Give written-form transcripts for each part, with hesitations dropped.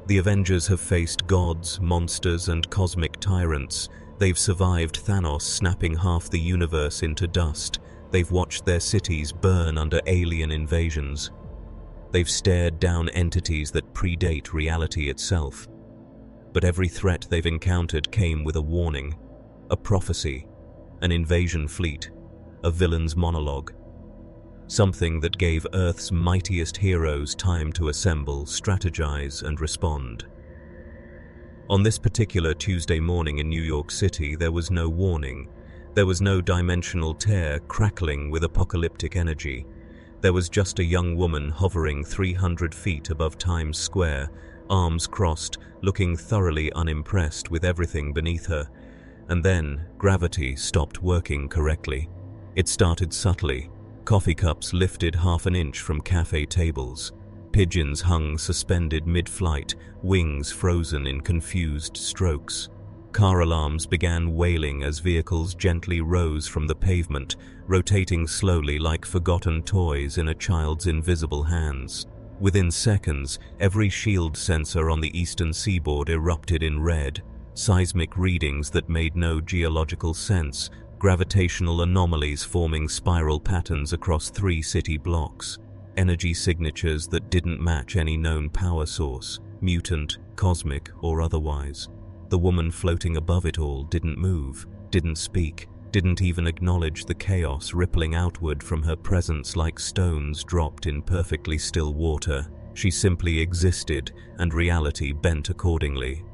The Avengers have faced gods, monsters, and cosmic tyrants. They've survived Thanos snapping half the universe into dust. They've watched their cities burn under alien invasions. They've stared down entities that predate reality itself. But every threat they've encountered came with a warning, a prophecy, an invasion fleet, a villain's monologue. Something that gave Earth's mightiest heroes time to assemble, strategize, and respond. On this particular Tuesday morning in New York City, there was no warning. There was no dimensional tear crackling with apocalyptic energy. There was just a young woman hovering 300 feet above Times Square, arms crossed, looking thoroughly unimpressed with everything beneath her. And then, gravity stopped working correctly. It started subtly. Coffee cups lifted half an inch from cafe tables. Pigeons hung suspended mid-flight, wings frozen in confused strokes. Car alarms began wailing as vehicles gently rose from the pavement, rotating slowly like forgotten toys in a child's invisible hands. Within seconds, every shield sensor on the eastern seaboard erupted in red. Seismic readings that made no geological sense, gravitational anomalies forming spiral patterns across 3 city blocks, energy signatures that didn't match any known power source, mutant, cosmic, or otherwise. The woman floating above it all didn't move, didn't speak, didn't even acknowledge the chaos rippling outward from her presence like stones dropped in perfectly still water. She simply existed, and reality bent accordingly.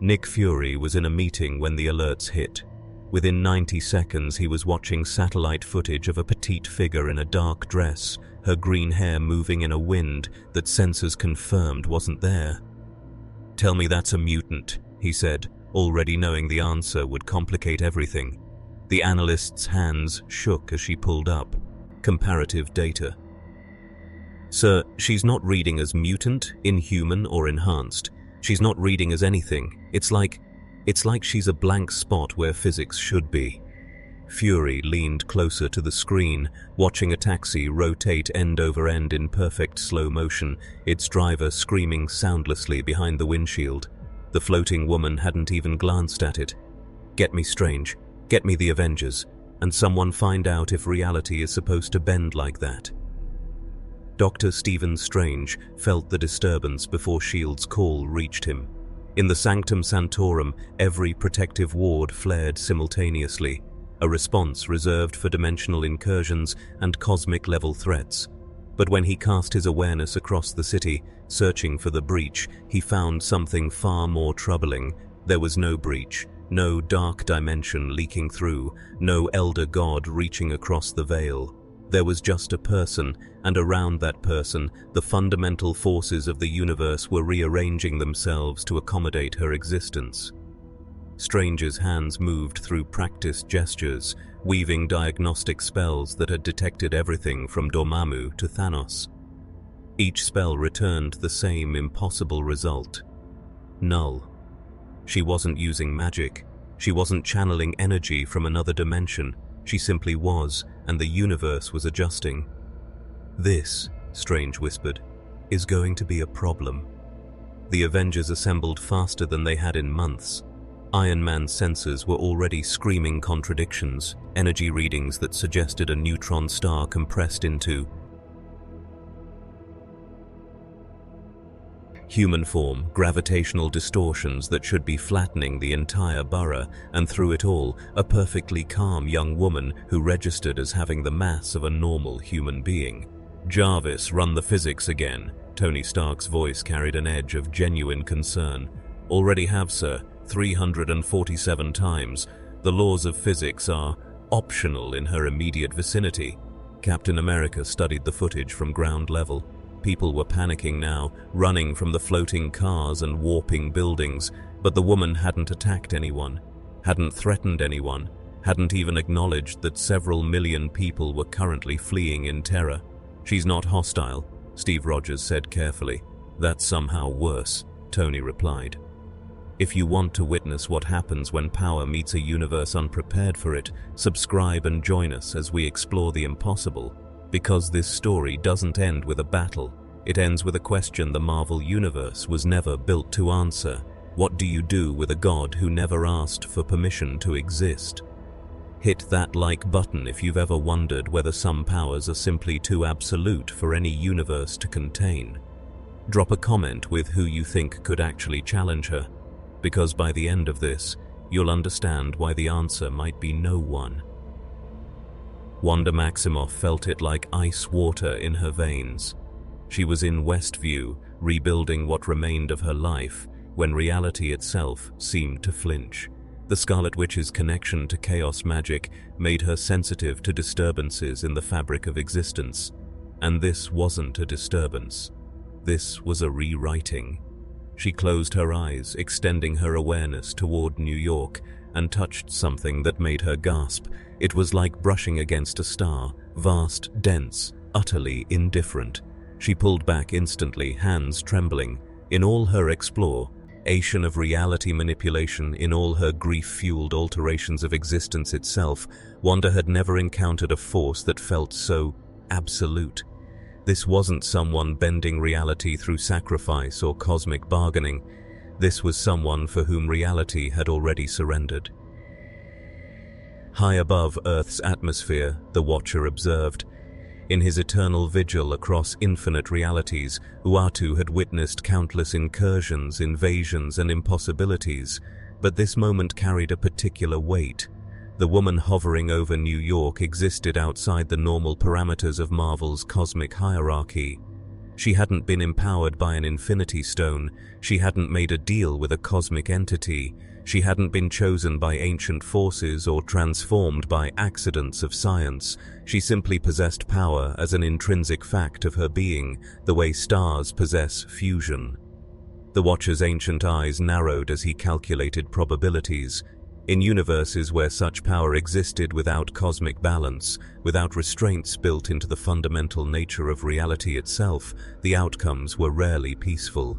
Nick Fury was in a meeting when the alerts hit. Within 90 seconds, he was watching satellite footage of a petite figure in a dark dress, her green hair moving in a wind that sensors confirmed wasn't there. "Tell me that's a mutant," he said, already knowing the answer would complicate everything. The analyst's hands shook as she pulled up comparative data. "Sir, she's not reading as mutant, inhuman, or enhanced. She's not reading as anything. It's like she's a blank spot where physics should be." Fury leaned closer to the screen, watching a taxi rotate end over end in perfect slow motion, its driver screaming soundlessly behind the windshield. The floating woman hadn't even glanced at it. "Get me Strange, get me the Avengers, and someone find out if reality is supposed to bend like that." Dr. Stephen Strange felt the disturbance before S.H.I.E.L.'s call reached him. In the Sanctum Sanctorum, every protective ward flared simultaneously, a response reserved for dimensional incursions and cosmic-level threats. But when he cast his awareness across the city, searching for the breach, he found something far more troubling. There was no breach, no dark dimension leaking through, no elder god reaching across the veil. There was just a person, and around that person, the fundamental forces of the universe were rearranging themselves to accommodate her existence. Strange's hands moved through practiced gestures, weaving diagnostic spells that had detected everything from Dormammu to Thanos. Each spell returned the same impossible result: null. She wasn't using magic. She wasn't channeling energy from another dimension. She simply was, and the universe was adjusting. "This," Strange whispered, "is going to be a problem." The Avengers assembled faster than they had in months. Iron Man's sensors were already screaming contradictions, energy readings that suggested a neutron star compressed into human form, gravitational distortions that should be flattening the entire borough, and through it all, a perfectly calm young woman who registered as having the mass of a normal human being. "Jarvis, run the physics again." Tony Stark's voice carried an edge of genuine concern. "Already have, sir, 347 times. The laws of physics are optional in her immediate vicinity." Captain America studied the footage from ground level. People were panicking now, running from the floating cars and warping buildings, but the woman hadn't attacked anyone, hadn't threatened anyone, hadn't even acknowledged that several million people were currently fleeing in terror. "She's not hostile," Steve Rogers said carefully. "That's somehow worse," Tony replied. If you want to witness what happens when power meets a universe unprepared for it, subscribe and join us as we explore the impossible. Because this story doesn't end with a battle, It ends with a question the Marvel Universe was never built to answer. What do you do with a god who never asked for permission to exist? Hit that like button if you've ever wondered whether some powers are simply too absolute for any universe to contain. Drop a comment with who you think could actually challenge her, because by the end of this, you'll understand why the answer might be no one. Wanda Maximoff felt it like ice water in her veins. She was in Westview, rebuilding what remained of her life, when reality itself seemed to flinch. The Scarlet Witch's connection to chaos magic made her sensitive to disturbances in the fabric of existence. And this wasn't a disturbance. This was a rewriting. She closed her eyes, extending her awareness toward New York, and touched something that made her gasp. It was like brushing against a star, vast, dense, utterly indifferent. She pulled back instantly, hands trembling. In all her exploration of reality manipulation, in all her grief-fueled alterations of existence itself, Wanda had never encountered a force that felt so absolute. This wasn't someone bending reality through sacrifice or cosmic bargaining. This was someone for whom reality had already surrendered. High above Earth's atmosphere, the Watcher observed. In his eternal vigil across infinite realities, Uatu had witnessed countless incursions, invasions, and impossibilities, but this moment carried a particular weight. The woman hovering over New York existed outside the normal parameters of Marvel's cosmic hierarchy. She hadn't been empowered by an Infinity Stone. She hadn't made a deal with a cosmic entity. She hadn't been chosen by ancient forces or transformed by accidents of science. She simply possessed power as an intrinsic fact of her being, the way stars possess fusion. The Watcher's ancient eyes narrowed as he calculated probabilities. In universes where such power existed without cosmic balance, without restraints built into the fundamental nature of reality itself, the outcomes were rarely peaceful.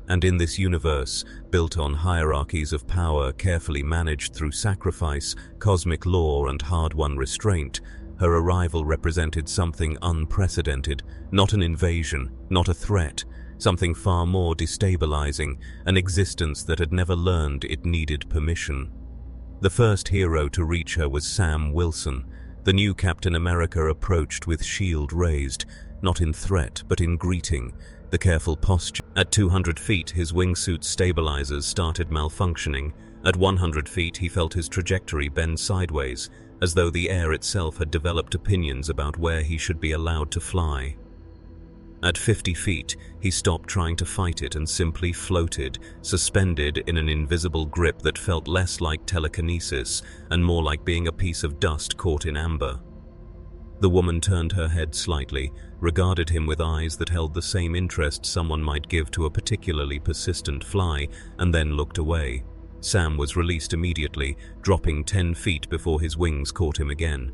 And in this universe, built on hierarchies of power carefully managed through sacrifice, cosmic law, and hard-won restraint, her arrival represented something unprecedented, not an invasion, not a threat, something far more destabilizing, an existence that had never learned it needed permission. The first hero to reach her was Sam Wilson. The new Captain America approached with shield raised, not in threat but in greeting, the careful posture. At 200 feet, his wingsuit stabilizers started malfunctioning. At 100 feet, he felt his trajectory bend sideways, as though the air itself had developed opinions about where he should be allowed to fly. At 50 feet, he stopped trying to fight it and simply floated, suspended in an invisible grip that felt less like telekinesis and more like being a piece of dust caught in amber. The woman turned her head slightly, regarded him with eyes that held the same interest someone might give to a particularly persistent fly, and then looked away. Sam was released immediately, dropping 10 feet before his wings caught him again.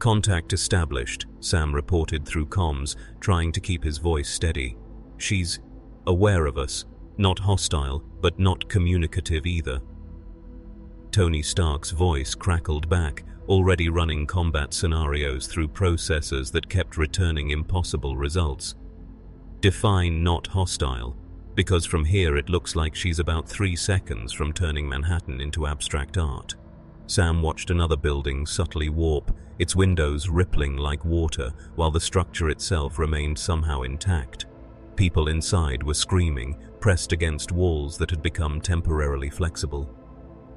"Contact established," Sam reported through comms, trying to keep his voice steady. "She's aware of us, not hostile, but not communicative either." Tony Stark's voice crackled back, already running combat scenarios through processors that kept returning impossible results. "Define not hostile, because from here it looks like she's about 3 seconds from turning Manhattan into abstract art." Sam watched another building subtly warp, its windows rippling like water, while the structure itself remained somehow intact. People inside were screaming, pressed against walls that had become temporarily flexible.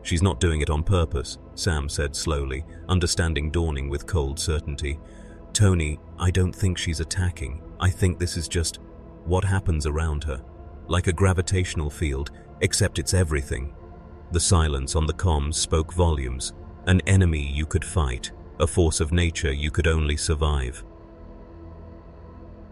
"She's not doing it on purpose," Sam said slowly, understanding dawning with cold certainty. "Tony, I don't think she's attacking. I think this is just what happens around her. Like a gravitational field, except it's everything." The silence on the comms spoke volumes. An enemy you could fight, a force of nature you could only survive.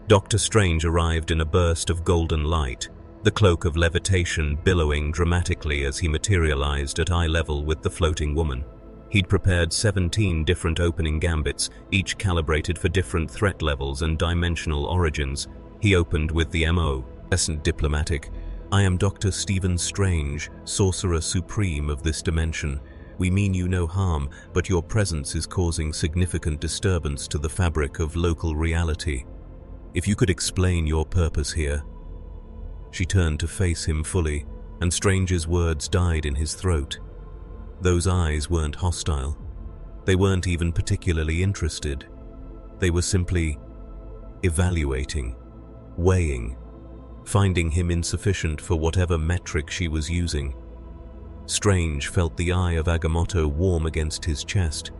Doctor Strange arrived in a burst of golden light, the cloak of levitation billowing dramatically as he materialized at eye level with the floating woman. He'd prepared 17 different opening gambits, each calibrated for different threat levels and dimensional origins. He opened with the MO, essence diplomatic. "I am Dr. Stephen Strange, Sorcerer Supreme of this dimension. We mean you no harm, but your presence is causing significant disturbance to the fabric of local reality." if you could explain your purpose here." She turned to face him fully, and Strange's words died in his throat. Those eyes weren't hostile. They weren't even particularly interested. They were simply evaluating, weighing, finding him insufficient for whatever metric she was using. Strange felt the eye of Agamotto warm against his chest,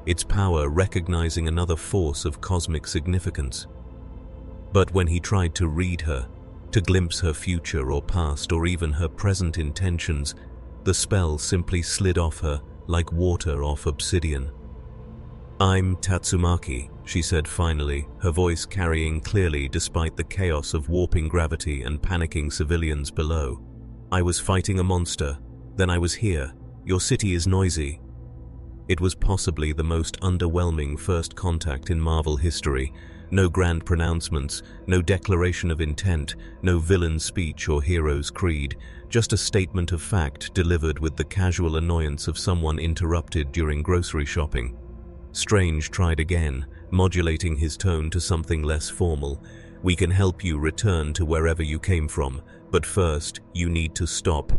its power recognizing another force of cosmic significance. But when he tried to read her, to glimpse her future or past or even her present intentions, the spell simply slid off her like water off obsidian. "I'm Tatsumaki," she said finally, her voice carrying clearly despite the chaos of warping gravity and panicking civilians below. "I was fighting a monster, then I was here. Your city is noisy." It was possibly the most underwhelming first contact in Marvel history. No grand pronouncements, no declaration of intent, no villain speech or hero's creed, just a statement of fact delivered with the casual annoyance of someone interrupted during grocery shopping. Strange tried again, modulating his tone to something less formal. "We can help you return to wherever you came from, but first, you need to stop."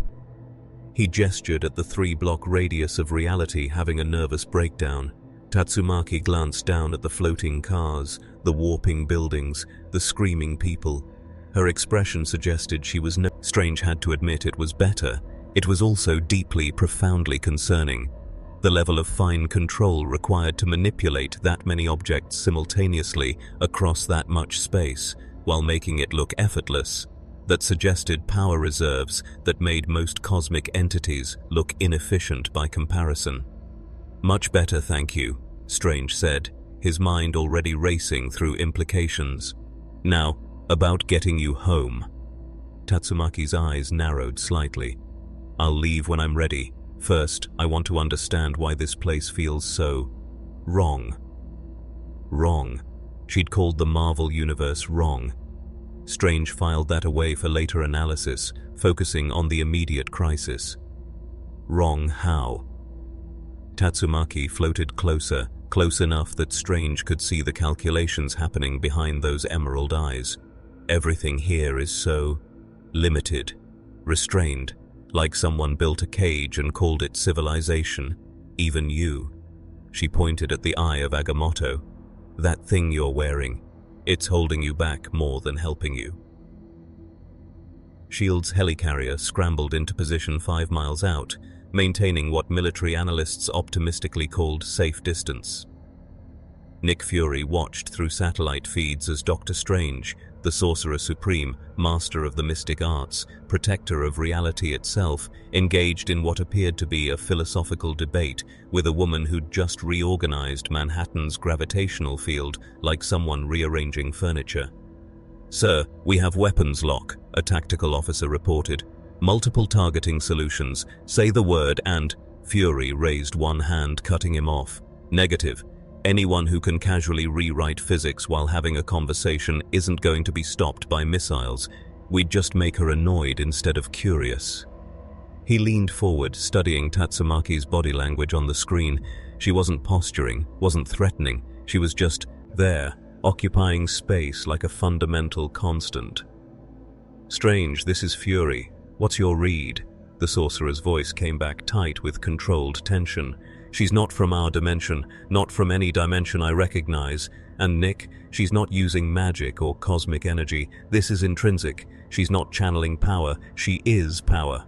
He gestured at the 3-block radius of reality, having a nervous breakdown. Tatsumaki glanced down at the floating cars, the warping buildings, the screaming people. Her expression suggested she was Strange had to admit it was better. It was also deeply, profoundly concerning. The level of fine control required to manipulate that many objects simultaneously across that much space, while making it look effortless, that suggested power reserves that made most cosmic entities look inefficient by comparison. "Much better, thank you," Strange said, his mind already racing through implications. "Now, about getting you home." Tatsumaki's eyes narrowed slightly. "I'll leave when I'm ready. First, I want to understand why this place feels so wrong." Wrong. She'd called the Marvel Universe wrong. Strange filed that away for later analysis, focusing on the immediate crisis. Wrong how? Tatsumaki floated closer, close enough that Strange could see the calculations happening behind those emerald eyes. "Everything here is so limited, restrained, like someone built a cage and called it civilization. Even you." She pointed at the eye of Agamotto. "That thing you're wearing, it's holding you back more than helping you." S.H.I.E.L.D.'s helicarrier scrambled into position 5 miles out, maintaining what military analysts optimistically called safe distance. Nick Fury watched through satellite feeds as Dr. Strange, the Sorcerer Supreme, master of the mystic arts, protector of reality itself, engaged in what appeared to be a philosophical debate with a woman who'd just reorganized Manhattan's gravitational field like someone rearranging furniture. "Sir, we have weapons lock," a tactical officer reported. "Multiple targeting solutions. Say the word and—" Fury raised one hand, cutting him off. "Negative. Anyone who can casually rewrite physics while having a conversation isn't going to be stopped by missiles. We'd just make her annoyed instead of curious." He leaned forward, studying Tatsumaki's body language on the screen. She wasn't posturing, wasn't threatening. She was just there, occupying space like a fundamental constant. "Strange, this is Fury. What's your read?" The sorcerer's voice came back tight with controlled tension. "She's not from our dimension, not from any dimension I recognize. And Nick, she's not using magic or cosmic energy. This is intrinsic. She's not channeling power. She is power."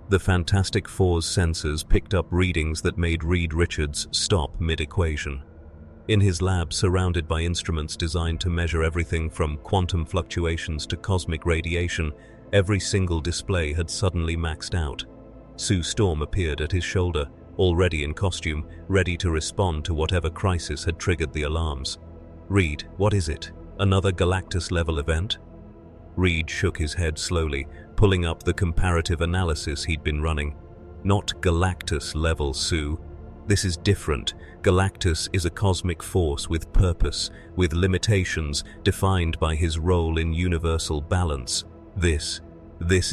The Fantastic Four's sensors picked up readings that made Reed Richards stop mid-equation. In his lab, surrounded by instruments designed to measure everything from quantum fluctuations to cosmic radiation, every single display had suddenly maxed out. Sue Storm appeared at his shoulder, already in costume, ready to respond to whatever crisis had triggered the alarms. "Reed, what is it? Another Galactus-level event?" Reed shook his head slowly, pulling up the comparative analysis he'd been running. "Not Galactus-level, Sue. This is different. Galactus is a cosmic force with purpose, with limitations defined by his role in universal balance. This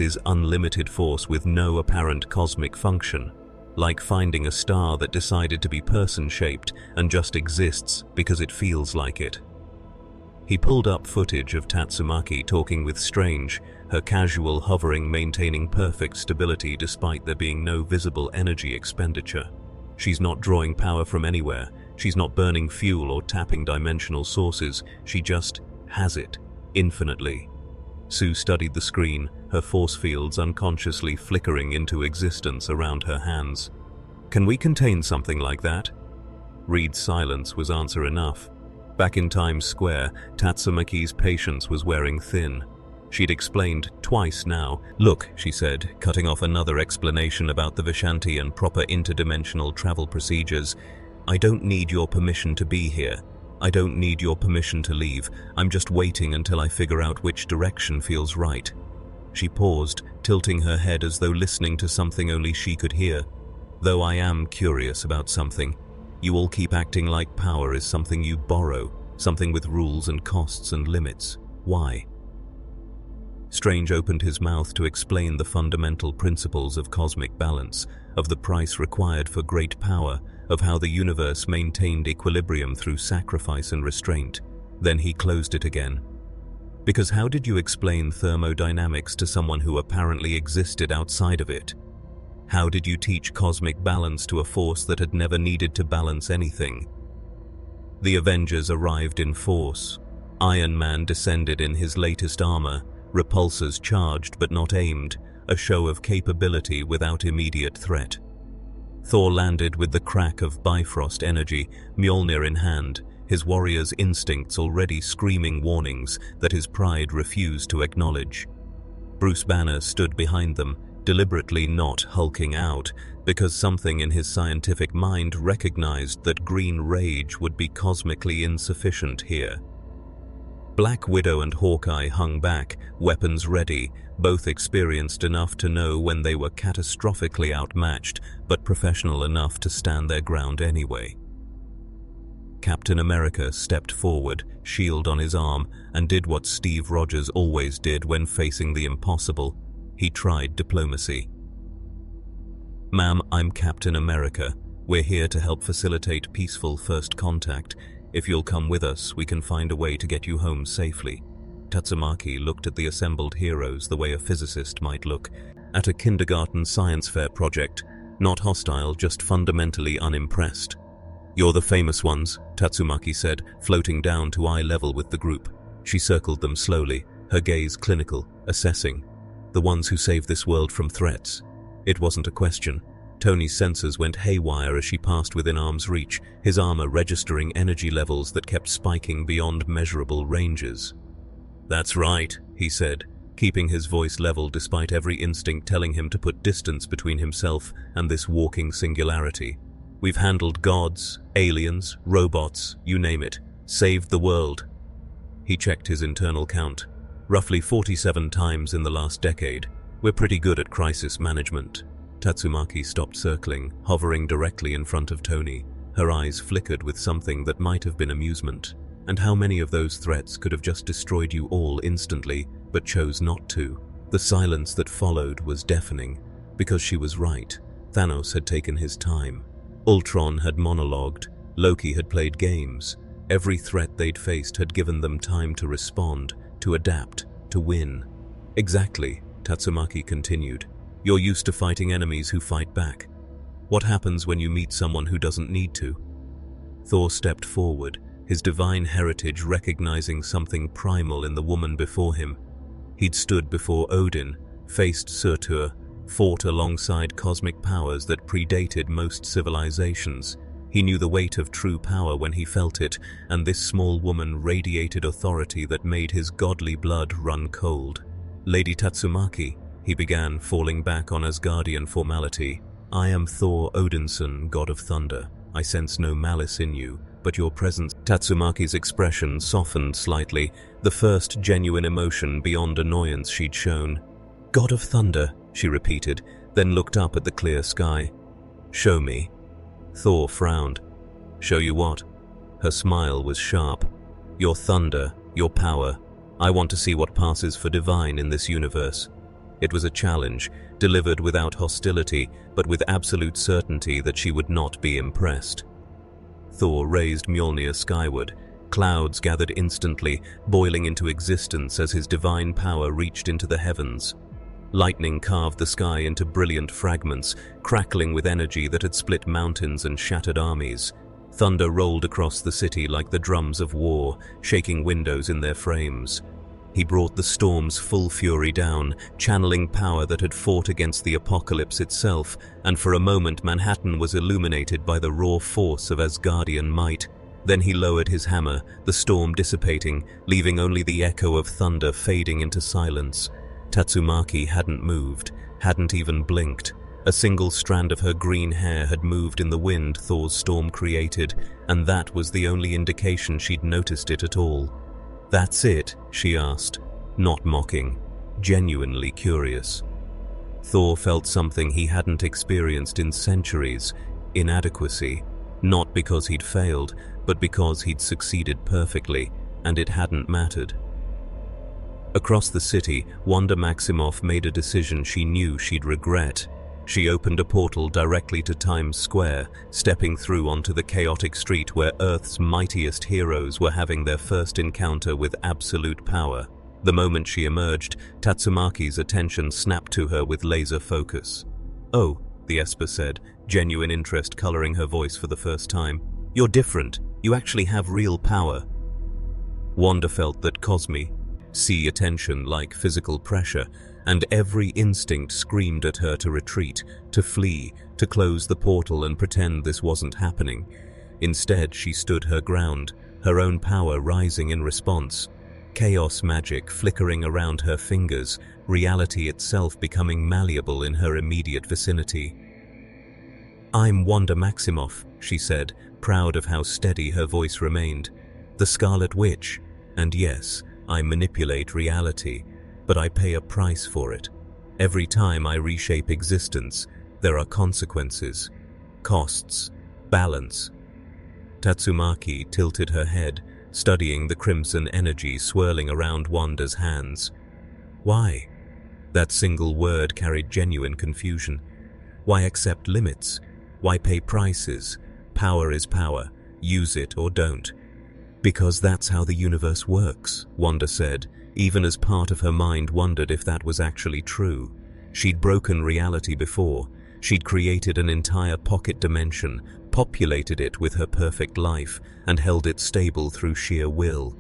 is unlimited force with no apparent cosmic function. Like finding a star that decided to be person-shaped and just exists because it feels like it." He pulled up footage of Tatsumaki talking with Strange, her casual hovering maintaining perfect stability despite there being no visible energy expenditure. She's not drawing power from anywhere, she's not burning fuel or tapping dimensional sources, she just has it, infinitely. Sue studied the screen, her force fields unconsciously flickering into existence around her hands. Can we contain something like that? Reed's silence was answer enough. Back in Times Square, Tatsumaki's patience was wearing thin. She'd explained twice now. Look, she said, cutting off another explanation about the Vishanti and proper interdimensional travel procedures. I don't need your permission to be here. I don't need your permission to leave. I'm just waiting until I figure out which direction feels right. She paused, tilting her head as though listening to something only she could hear. Though I am curious about something. You all keep acting like power is something you borrow, something with rules and costs and limits. Why? Strange opened his mouth to explain the fundamental principles of cosmic balance, of the price required for great power, of how the universe maintained equilibrium through sacrifice and restraint. Then he closed it again. Because how did you explain thermodynamics to someone who apparently existed outside of it? How did you teach cosmic balance to a force that had never needed to balance anything? The Avengers arrived in force. Iron Man descended in his latest armor, repulsors charged but not aimed, a show of capability without immediate threat. Thor landed with the crack of Bifrost energy, Mjolnir in hand, his warrior's instincts already screaming warnings that his pride refused to acknowledge. Bruce Banner stood behind them, deliberately not hulking out, because something in his scientific mind recognized that green rage would be cosmically insufficient here. Black Widow and Hawkeye hung back, weapons ready, both experienced enough to know when they were catastrophically outmatched, but professional enough to stand their ground anyway. Captain America stepped forward, shield on his arm, and did what Steve Rogers always did when facing the impossible. He tried diplomacy. Ma'am, I'm Captain America. We're here to help facilitate peaceful first contact. If you'll come with us, we can find a way to get you home safely. Tatsumaki looked at the assembled heroes the way a physicist might look at a kindergarten science fair project, not hostile, just fundamentally unimpressed. You're the famous ones, Tatsumaki said, floating down to eye level with the group. She circled them slowly, her gaze clinical, assessing. The ones who saved this world from threats. It wasn't a question. Tony's sensors went haywire as she passed within arm's reach, his armor registering energy levels that kept spiking beyond measurable ranges. That's right, he said, keeping his voice level despite every instinct telling him to put distance between himself and this walking singularity. We've handled gods, aliens, robots, you name it, saved the world. He checked his internal count. Roughly 47 times in the last decade. We're pretty good at crisis management. Tatsumaki stopped circling, hovering directly in front of Tony. Her eyes flickered with something that might have been amusement. And how many of those threats could have just destroyed you all instantly, but chose not to? The silence that followed was deafening, because she was right. Thanos had taken his time. Ultron had monologued. Loki had played games. Every threat they'd faced had given them time to respond, to adapt, to win. Exactly, Tatsumaki continued. You're used to fighting enemies who fight back. What happens when you meet someone who doesn't need to? Thor stepped forward, his divine heritage recognizing something primal in the woman before him. He'd stood before Odin, faced Surtur, fought alongside cosmic powers that predated most civilizations. He knew the weight of true power when he felt it, and this small woman radiated authority that made his godly blood run cold. Lady Tatsumaki, he began, falling back on Asgardian formality. I am Thor Odinson, god of thunder. I sense no malice in you, but your presence. Tatsumaki's expression softened slightly, the first genuine emotion beyond annoyance she'd shown. God of thunder, she repeated, then looked up at the clear sky. Show me. Thor frowned. Show you what? Her smile was sharp. Your thunder, your power. I want to see what passes for divine in this universe. It was a challenge, delivered without hostility, but with absolute certainty that she would not be impressed. Thor raised Mjolnir skyward, Clouds gathered instantly, boiling into existence as his divine power reached into the heavens. Lightning carved the sky into brilliant fragments, crackling with energy that had split mountains and shattered armies. Thunder rolled across the city like the drums of war, shaking windows in their frames. He brought the storm's full fury down, channeling power that had fought against the apocalypse itself, and for a moment Manhattan was illuminated by the raw force of Asgardian might. Then he lowered his hammer, the storm dissipating, leaving only the echo of thunder fading into silence. Tatsumaki hadn't moved, hadn't even blinked. A single strand of her green hair had moved in the wind Thor's storm created, and that was the only indication she'd noticed it at all. "That's it?" she asked, not mocking, genuinely curious. Thor felt something he hadn't experienced in centuries: inadequacy. Not because he'd failed, but because he'd succeeded perfectly, and it hadn't mattered. Across the city, Wanda Maximoff made a decision she knew she'd regret. She opened a portal directly to Times Square, stepping through onto the chaotic street where Earth's mightiest heroes were having their first encounter with absolute power. The moment she emerged, Tatsumaki's attention snapped to her with laser focus. "Oh," the Esper said, genuine interest coloring her voice for the first time. "You're different. You actually have real power." Wanda felt that see attention like physical pressure, and every instinct screamed at her to retreat, to flee, to close the portal and pretend this wasn't happening. Instead, she stood her ground, her own power rising in response. Chaos magic flickering around her fingers, reality itself becoming malleable in her immediate vicinity. "I'm Wanda Maximoff," she said, proud of how steady her voice remained. "The Scarlet Witch. And yes, I manipulate reality, but I pay a price for it. Every time I reshape existence, there are consequences, costs, balance." Tatsumaki tilted her head, studying the crimson energy swirling around Wanda's hands. "Why?" That single word carried genuine confusion. Why accept limits? Why pay prices? Power is power. Use it or don't. "Because that's how the universe works," Wanda said, even as part of her mind wondered if that was actually true. She'd broken reality before. She'd created an entire pocket dimension, populated it with her perfect life, and held it stable through sheer will.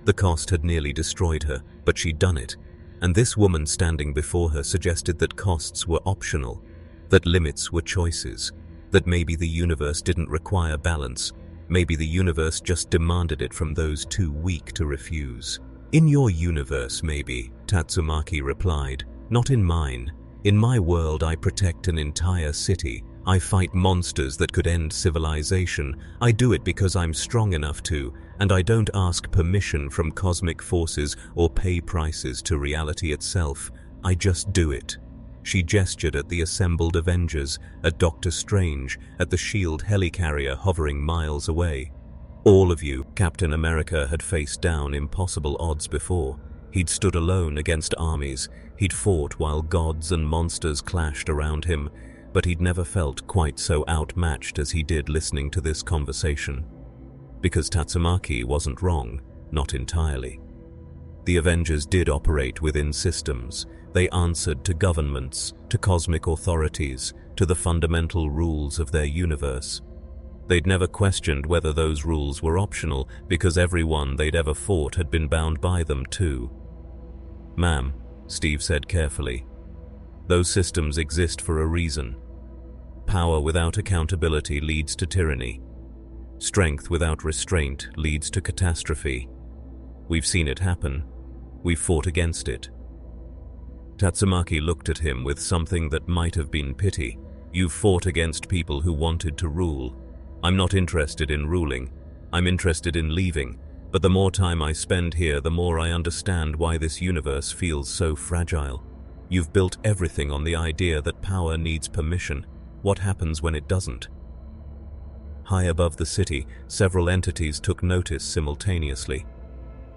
The cost had nearly destroyed her, but she'd done it. And this woman standing before her suggested that costs were optional, that limits were choices, that maybe the universe didn't require balance. Maybe the universe just demanded it from those too weak to refuse. "In your universe, maybe," Tatsumaki replied. "Not in mine. In my world, I protect an entire city. I fight monsters that could end civilization. I do it because I'm strong enough to, and I don't ask permission from cosmic forces or pay prices to reality itself. I just do it." She gestured at the assembled Avengers, at Doctor Strange, at the S.H.I.E.L.D. helicarrier hovering miles away. All of you. Captain America had faced down impossible odds before. He'd stood alone against armies. He'd fought while gods and monsters clashed around him, but he'd never felt quite so outmatched as he did listening to this conversation. Because Tatsumaki wasn't wrong, not entirely. The Avengers did operate within systems. They answered to governments, to cosmic authorities, to the fundamental rules of their universe. They'd never questioned whether those rules were optional, because everyone they'd ever fought had been bound by them too. "Ma'am," Steve said carefully, "those systems exist for a reason. Power without accountability leads to tyranny. Strength without restraint leads to catastrophe. We've seen it happen. We've fought against it." Tatsumaki looked at him with something that might have been pity. "You've fought against people who wanted to rule. I'm not interested in ruling. I'm interested in leaving. But the more time I spend here, the more I understand why this universe feels so fragile. You've built everything on the idea that power needs permission. What happens when it doesn't?" High above the city, several entities took notice simultaneously.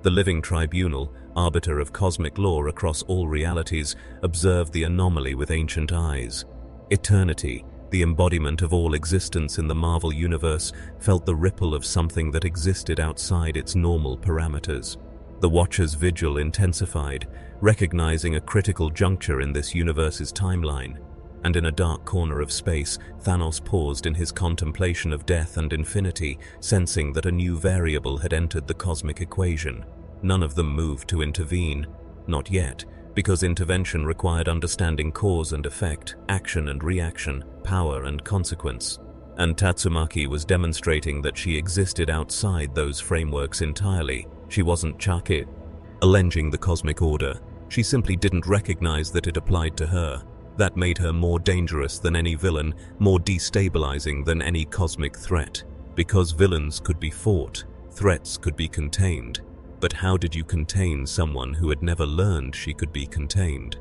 The living tribunal, arbiter of cosmic law across all realities, observed the anomaly with ancient eyes. Eternity, The embodiment of all existence in the Marvel Universe felt the ripple of something that existed outside its normal parameters. The Watcher's vigil intensified, recognizing a critical juncture in this universe's timeline. And in a dark corner of space, Thanos paused in his contemplation of death and infinity, sensing that a new variable had entered the cosmic equation. None of them moved to intervene. Not yet, because intervention required understanding cause and effect, action and reaction, power and consequence. And Tatsumaki was demonstrating that she existed outside those frameworks entirely. She wasn't challenging the cosmic order. She simply didn't recognize that it applied to her. That made her more dangerous than any villain, more destabilizing than any cosmic threat. Because villains could be fought, threats could be contained. But how did you contain someone who had never learned she could be contained?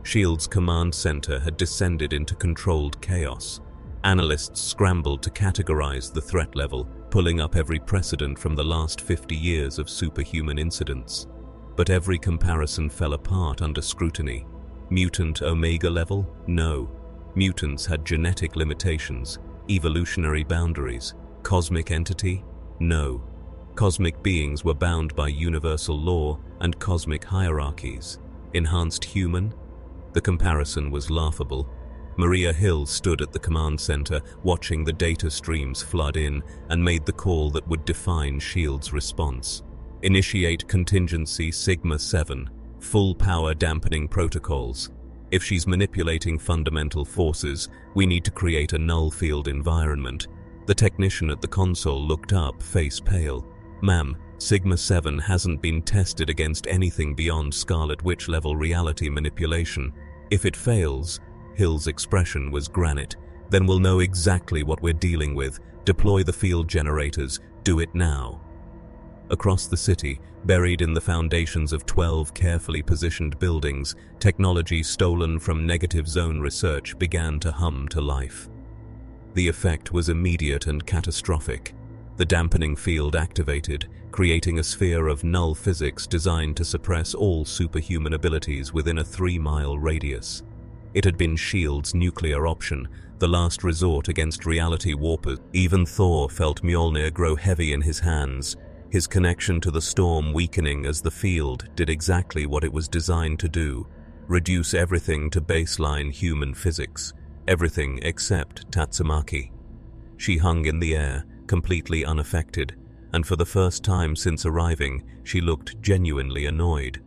S.H.I.E.L.D.'s command center had descended into controlled chaos. Analysts scrambled to categorize the threat level, pulling up every precedent from the last 50 years of superhuman incidents. But every comparison fell apart under scrutiny. Mutant Omega level? No. Mutants had genetic limitations, evolutionary boundaries. Cosmic entity? No. Cosmic beings were bound by universal law and cosmic hierarchies. Enhanced human? The comparison was laughable. Maria Hill stood at the command center, watching the data streams flood in, and made the call that would define S.H.I.E.L.D.'s response. Initiate contingency Sigma-7. Full power dampening protocols. If she's manipulating fundamental forces, we need to create a null field environment. The technician at the console looked up, face pale. Ma'am, Sigma-7 hasn't been tested against anything beyond Scarlet Witch level reality manipulation. If it fails, Hill's expression was granite, then we'll know exactly what we're dealing with. Deploy the field generators. Do it now. Across the city, buried in the foundations of 12 carefully positioned buildings, technology stolen from negative zone research began to hum to life. The effect was immediate and catastrophic. The dampening field activated, creating a sphere of null physics designed to suppress all superhuman abilities within a 3-mile radius. It had been S.H.I.E.L.D.'s nuclear option, the last resort against reality warpers. Even Thor felt Mjolnir grow heavy in his hands, his connection to the storm weakening as the field did exactly what it was designed to do: reduce everything to baseline human physics, everything except Tatsumaki. She hung in the air, completely unaffected, and for the first time since arriving, she looked genuinely annoyed.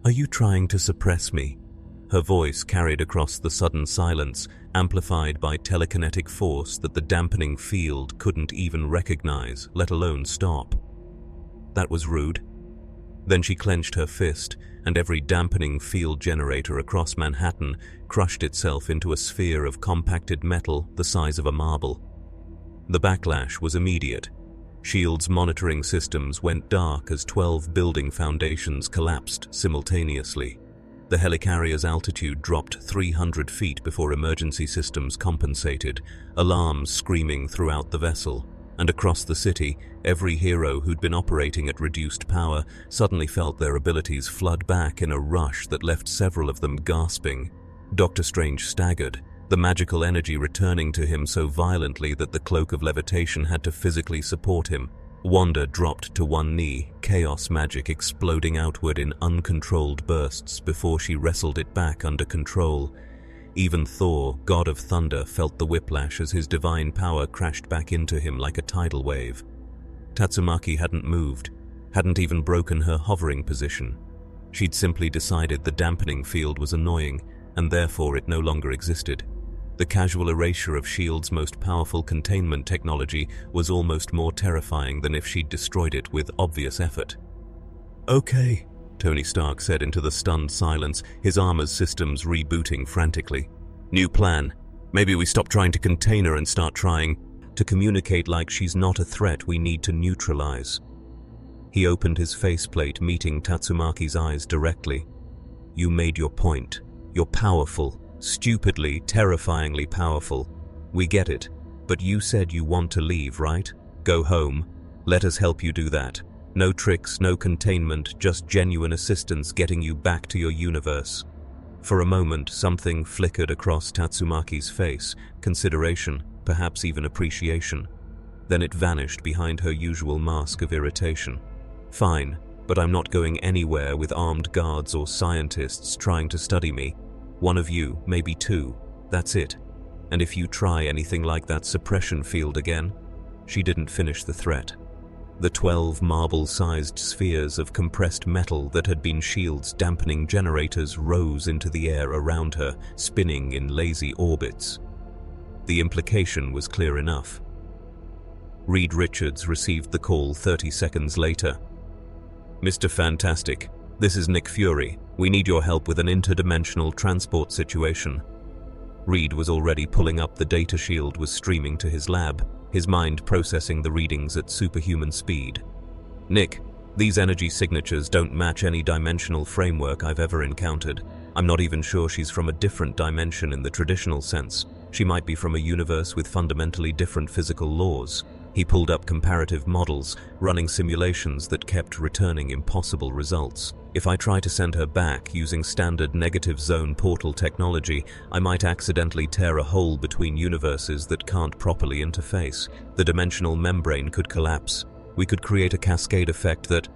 "Are you trying to suppress me?" Her voice carried across the sudden silence, amplified by telekinetic force that the dampening field couldn't even recognize, let alone stop. That was rude. Then she clenched her fist, and every dampening field generator across Manhattan crushed itself into a sphere of compacted metal the size of a marble. The backlash was immediate. S.H.I.E.L.D.'s monitoring systems went dark as 12 building foundations collapsed simultaneously. The helicarrier's altitude dropped 300 feet before emergency systems compensated, alarms screaming throughout the vessel. And across the city, every hero who'd been operating at reduced power suddenly felt their abilities flood back in a rush that left several of them gasping. Doctor Strange staggered, the magical energy returning to him so violently that the cloak of levitation had to physically support him. Wanda dropped to one knee, chaos magic exploding outward in uncontrolled bursts before she wrestled it back under control. Even Thor, god of thunder, felt the whiplash as his divine power crashed back into him like a tidal wave. Tatsumaki hadn't moved, hadn't even broken her hovering position. She'd simply decided the dampening field was annoying, and therefore it no longer existed. The casual erasure of S.H.I.E.L.D.'s most powerful containment technology was almost more terrifying than if she'd destroyed it with obvious effort. "Okay," Tony Stark said into the stunned silence, his armor's systems rebooting frantically. "New plan. Maybe we stop trying to contain her and start trying to communicate like she's not a threat we need to neutralize." He opened his faceplate, meeting Tatsumaki's eyes directly. "You made your point. You're powerful. Stupidly, terrifyingly powerful. We get it. But you said you want to leave, right? Go home. Let us help you do that. No tricks, no containment, just genuine assistance getting you back to your universe." For a moment, something flickered across Tatsumaki's face, consideration, perhaps even appreciation. Then it vanished behind her usual mask of irritation. Fine, but I'm not going anywhere with armed guards or scientists trying to study me. One of you, maybe two, that's it. And if you try anything like that suppression field again. She didn't finish the threat. The 12 marble-sized spheres of compressed metal that had been shields dampening generators rose into the air around her, spinning in lazy orbits. The implication was clear enough. Reed Richards received the call 30 seconds later. "Mr. Fantastic, this is Nick Fury. We need your help with an interdimensional transport situation." Reed was already pulling up. The data shield was streaming to his lab, his mind processing the readings at superhuman speed. "Nick, these energy signatures don't match any dimensional framework I've ever encountered. I'm not even sure she's from a different dimension in the traditional sense. She might be from a universe with fundamentally different physical laws." He pulled up comparative models, running simulations that kept returning impossible results. "If I try to send her back using standard negative zone portal technology, I might accidentally tear a hole between universes that can't properly interface. The dimensional membrane could collapse. We could create a cascade effect that..."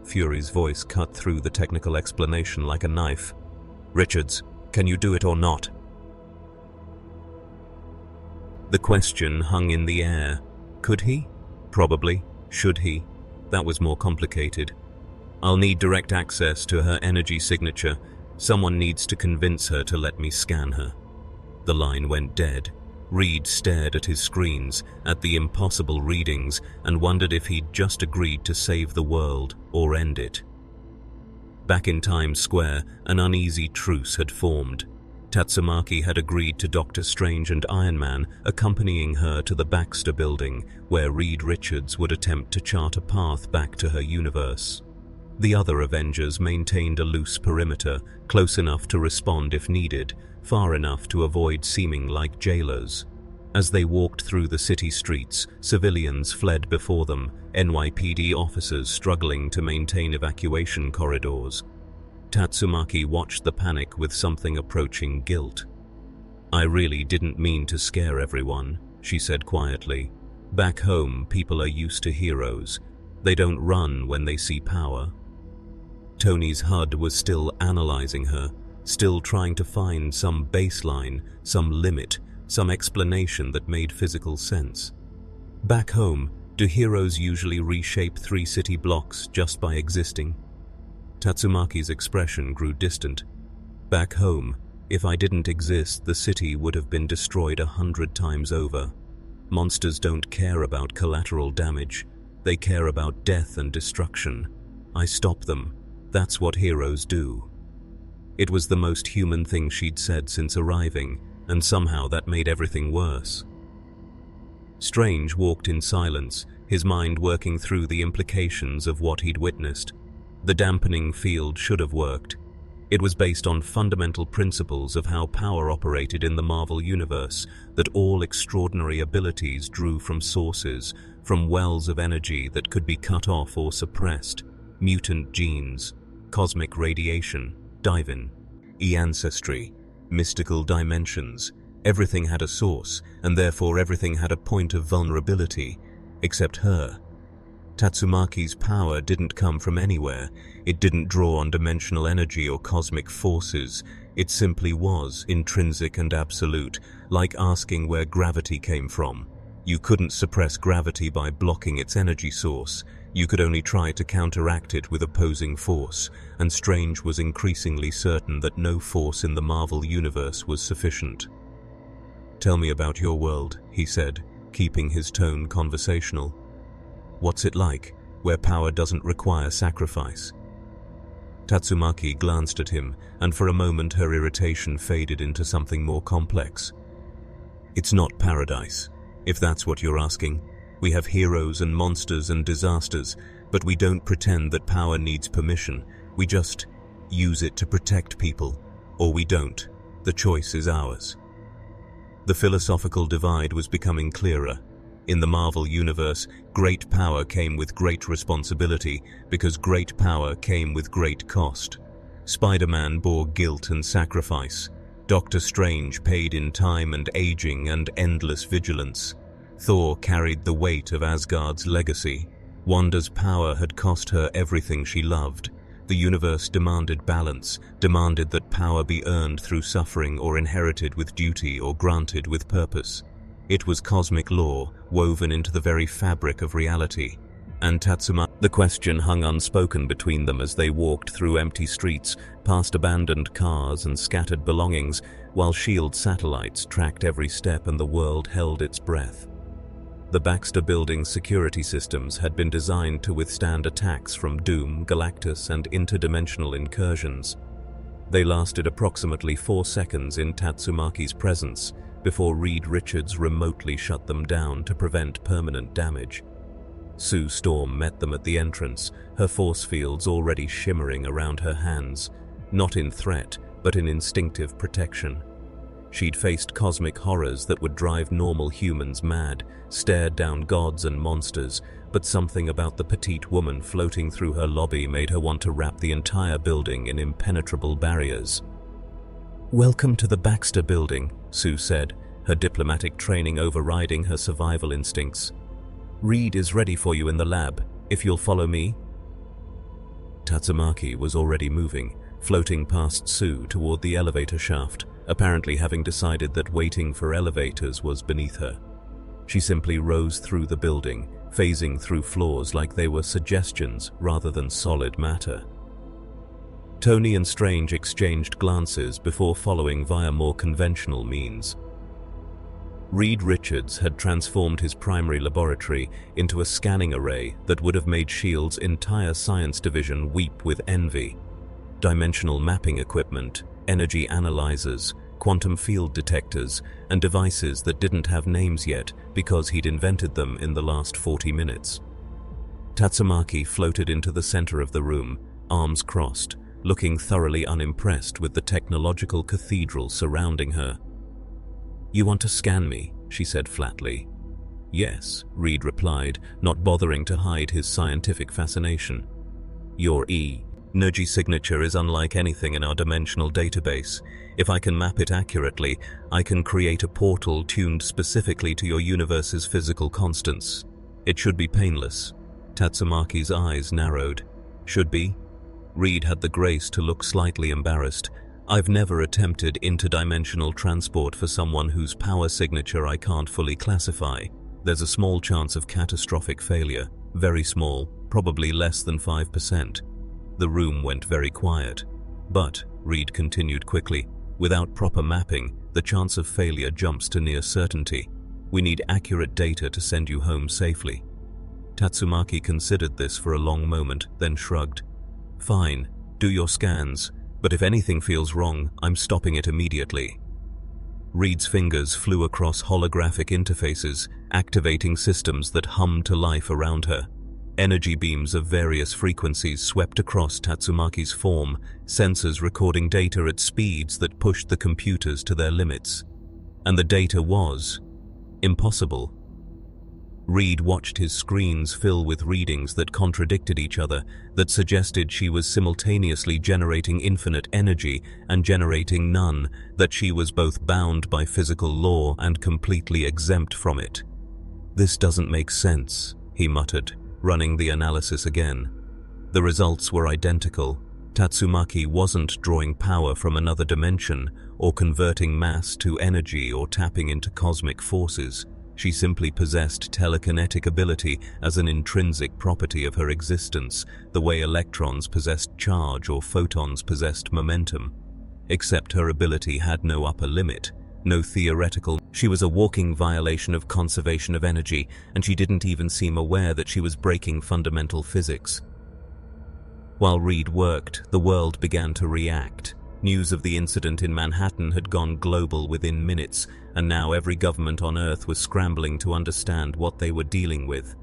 Fury's voice cut through the technical explanation like a knife. "Richards, can you do it or not?" The question hung in the air. Could he? Probably. Should he? That was more complicated. "I'll need direct access to her energy signature. Someone needs to convince her to let me scan her." The line went dead. Reed stared at his screens, at the impossible readings, and wondered if he'd just agreed to save the world or end it. Back in Times Square, an uneasy truce had formed. Tatsumaki had agreed to Doctor Strange and Iron Man, accompanying her to the Baxter Building, where Reed Richards would attempt to chart a path back to her universe. The other Avengers maintained a loose perimeter, close enough to respond if needed, far enough to avoid seeming like jailers. As they walked through the city streets, civilians fled before them, NYPD officers struggling to maintain evacuation corridors. Tatsumaki watched the panic with something approaching guilt. "I really didn't mean to scare everyone," she said quietly. "Back home, people are used to heroes. They don't run when they see power." Tony's HUD was still analyzing her, still trying to find some baseline, some limit, some explanation that made physical sense. "Back home, do heroes usually reshape 3 city blocks just by existing?" Tatsumaki's expression grew distant. "Back home, if I didn't exist, the city would have been destroyed 100 times over. Monsters don't care about collateral damage. They care about death and destruction. I stop them. That's what heroes do." It was the most human thing she'd said since arriving, and somehow that made everything worse. Strange walked in silence, his mind working through the implications of what he'd witnessed. The dampening field should have worked. It was based on fundamental principles of how power operated in the Marvel Universe, that all extraordinary abilities drew from sources, from wells of energy that could be cut off or suppressed, mutant genes, cosmic radiation, divin, e-ancestry, mystical dimensions. Everything had a source, and therefore everything had a point of vulnerability, except her. Tatsumaki's power didn't come from anywhere. It didn't draw on dimensional energy or cosmic forces. It simply was, intrinsic and absolute, like asking where gravity came from. You couldn't suppress gravity by blocking its energy source. You could only try to counteract it with opposing force, and Strange was increasingly certain that no force in the Marvel Universe was sufficient. "Tell me about your world," he said, keeping his tone conversational. "What's it like, where power doesn't require sacrifice?" Tatsumaki glanced at him, and for a moment her irritation faded into something more complex. "It's not paradise, if that's what you're asking. We have heroes and monsters and disasters, but we don't pretend that power needs permission. We just use it to protect people, or we don't. The choice is ours." The philosophical divide was becoming clearer. In the Marvel Universe, great power came with great responsibility, because great power came with great cost. Spider-Man bore guilt and sacrifice. Doctor Strange paid in time and aging and endless vigilance. Thor carried the weight of Asgard's legacy. Wanda's power had cost her everything she loved. The universe demanded balance, demanded that power be earned through suffering or inherited with duty or granted with purpose. It was cosmic law, woven into the very fabric of reality. And Tatsumaki. The question hung unspoken between them as they walked through empty streets, past abandoned cars and scattered belongings, while SHIELD satellites tracked every step and the world held its breath. The Baxter Building's security systems had been designed to withstand attacks from Doom, Galactus, and interdimensional incursions. They lasted approximately 4 seconds in Tatsumaki's presence before Reed Richards remotely shut them down to prevent permanent damage. Sue Storm met them at the entrance, her force fields already shimmering around her hands, not in threat, but in instinctive protection. She'd faced cosmic horrors that would drive normal humans mad, stared down gods and monsters, but something about the petite woman floating through her lobby made her want to wrap the entire building in impenetrable barriers. "Welcome to the Baxter Building," Sue said, her diplomatic training overriding her survival instincts. "Reed is ready for you in the lab, if you'll follow me." Tatsumaki was already moving, floating past Sue toward the elevator shaft, apparently having decided that waiting for elevators was beneath her. She simply rose through the building, phasing through floors like they were suggestions rather than solid matter. Tony and Strange exchanged glances before following via more conventional means. Reed Richards had transformed his primary laboratory into a scanning array that would have made SHIELD's entire science division weep with envy. Dimensional mapping equipment, energy analyzers, quantum field detectors, and devices that didn't have names yet because he'd invented them in the last 40 minutes. Tatsumaki floated into the center of the room, arms crossed, looking thoroughly unimpressed with the technological cathedral surrounding her. "You want to scan me?" she said flatly. "Yes," Reed replied, not bothering to hide his scientific fascination. "Your energy signature is unlike anything in our dimensional database. If I can map it accurately, I can create a portal tuned specifically to your universe's physical constants. It should be painless." Tatsumaki's eyes narrowed. "Should be?" Reed had the grace to look slightly embarrassed. "I've never attempted interdimensional transport for someone whose power signature I can't fully classify. There's a small chance of catastrophic failure. Very small, probably less than 5%. The room went very quiet. "But," Reed continued quickly, "without proper mapping, the chance of failure jumps to near certainty. We need accurate data to send you home safely." Tatsumaki considered this for a long moment, then shrugged. "Fine, do your scans, but if anything feels wrong, I'm stopping it immediately." Reed's fingers flew across holographic interfaces, activating systems that hummed to life around her. Energy beams of various frequencies swept across Tatsumaki's form, sensors recording data at speeds that pushed the computers to their limits. And the data was impossible. Reed watched his screens fill with readings that contradicted each other, that suggested she was simultaneously generating infinite energy and generating none, that she was both bound by physical law and completely exempt from it. "This doesn't make sense," he muttered, running the analysis again. The results were identical. Tatsumaki wasn't drawing power from another dimension, or converting mass to energy or tapping into cosmic forces. She simply possessed telekinetic ability as an intrinsic property of her existence, the way electrons possessed charge or photons possessed momentum. Except her ability had no upper limit, no theoretical. She was a walking violation of conservation of energy, and she didn't even seem aware that she was breaking fundamental physics. While Reed worked, the world began to react. News of the incident in Manhattan had gone global within minutes, and now every government on Earth was scrambling to understand what they were dealing with.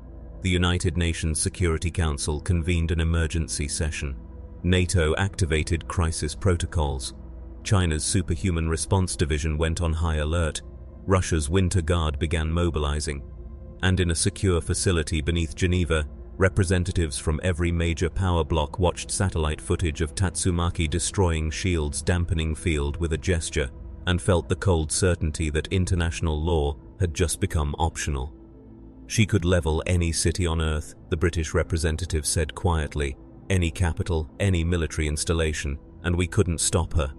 The United Nations Security Council convened an emergency session. NATO activated crisis protocols. China's Superhuman Response Division went on high alert. Russia's Winter Guard began mobilizing. And in a secure facility beneath Geneva, Representatives from every major power block watched satellite footage of Tatsumaki destroying Shield's dampening field with a gesture and felt the cold certainty that international law had just become optional. She could level any city on Earth, the British representative said quietly, any capital, any military installation, and we couldn't stop her.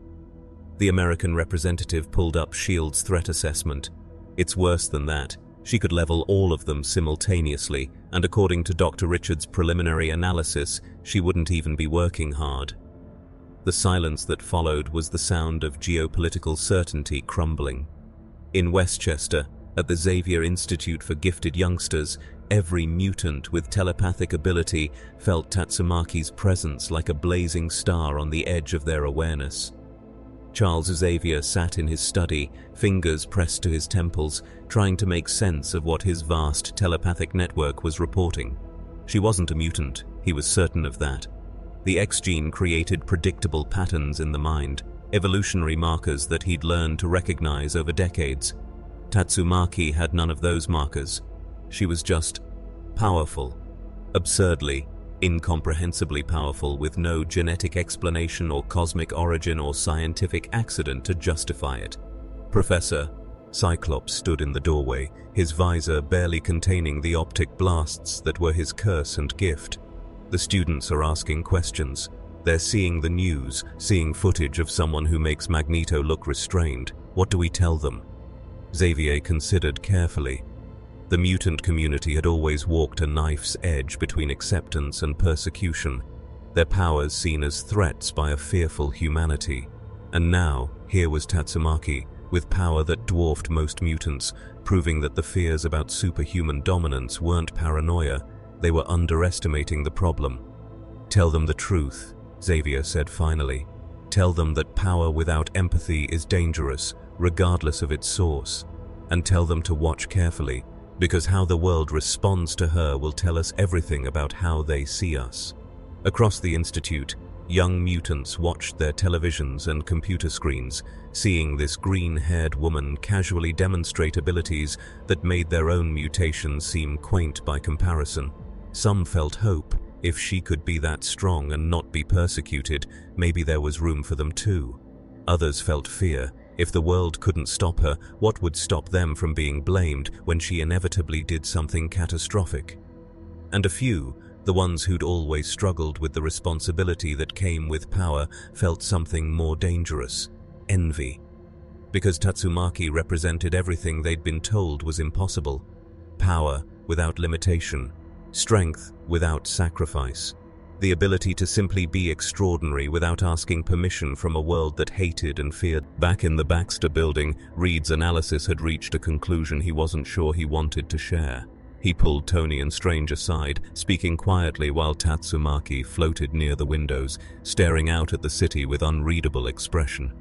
The American representative pulled up Shield's threat assessment. It's worse than that. She could level all of them simultaneously, and according to Dr. Richards' preliminary analysis, she wouldn't even be working hard. The silence that followed was the sound of geopolitical certainty crumbling. In Westchester, at the Xavier Institute for Gifted Youngsters, every mutant with telepathic ability felt Tatsumaki's presence like a blazing star on the edge of their awareness. Charles Xavier sat in his study, fingers pressed to his temples, trying to make sense of what his vast telepathic network was reporting. She wasn't a mutant, he was certain of that. The X gene created predictable patterns in the mind, evolutionary markers that he'd learned to recognize over decades. Tatsumaki had none of those markers. She was just powerful, absurdly, incomprehensibly powerful, with no genetic explanation or cosmic origin or scientific accident to justify it. Professor Cyclops stood in the doorway, his visor barely containing the optic blasts that were his curse and gift. The students are asking questions. They're seeing the news, seeing footage of someone who makes Magneto look restrained. What do we tell them? Xavier considered carefully. The mutant community had always walked a knife's edge between acceptance and persecution, their powers seen as threats by a fearful humanity. And now, here was Tatsumaki, with power that dwarfed most mutants, proving that the fears about superhuman dominance weren't paranoia, they were underestimating the problem. Tell them the truth, Xavier said finally. Tell them that power without empathy is dangerous, regardless of its source. And tell them to watch carefully, because how the world responds to her will tell us everything about how they see us. Across the institute, young mutants watched their televisions and computer screens, seeing this green-haired woman casually demonstrate abilities that made their own mutations seem quaint by comparison. Some felt hope. If she could be that strong and not be persecuted, maybe there was room for them too. Others felt fear. If the world couldn't stop her, what would stop them from being blamed when she inevitably did something catastrophic? And a few, the ones who'd always struggled with the responsibility that came with power, felt something more dangerous: envy. Because Tatsumaki represented everything they'd been told was impossible. Power without limitation, strength without sacrifice. The ability to simply be extraordinary without asking permission from a world that hated and feared. Back in the Baxter building, Reed's analysis had reached a conclusion he wasn't sure he wanted to share. He pulled Tony and Strange aside, speaking quietly while Tatsumaki floated near the windows, staring out at the city with unreadable expression.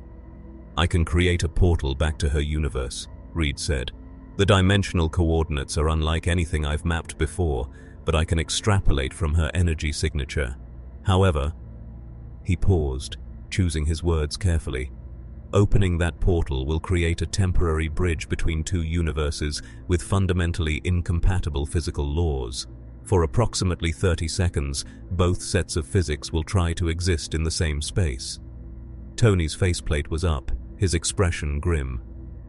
"I can create a portal back to her universe," Reed said. "The dimensional coordinates are unlike anything I've mapped before, but I can extrapolate from her energy signature. However," he paused, choosing his words carefully, "opening that portal will create a temporary bridge between two universes with fundamentally incompatible physical laws. For approximately 30 seconds, both sets of physics will try to exist in the same space." Tony's faceplate was up, his expression grim.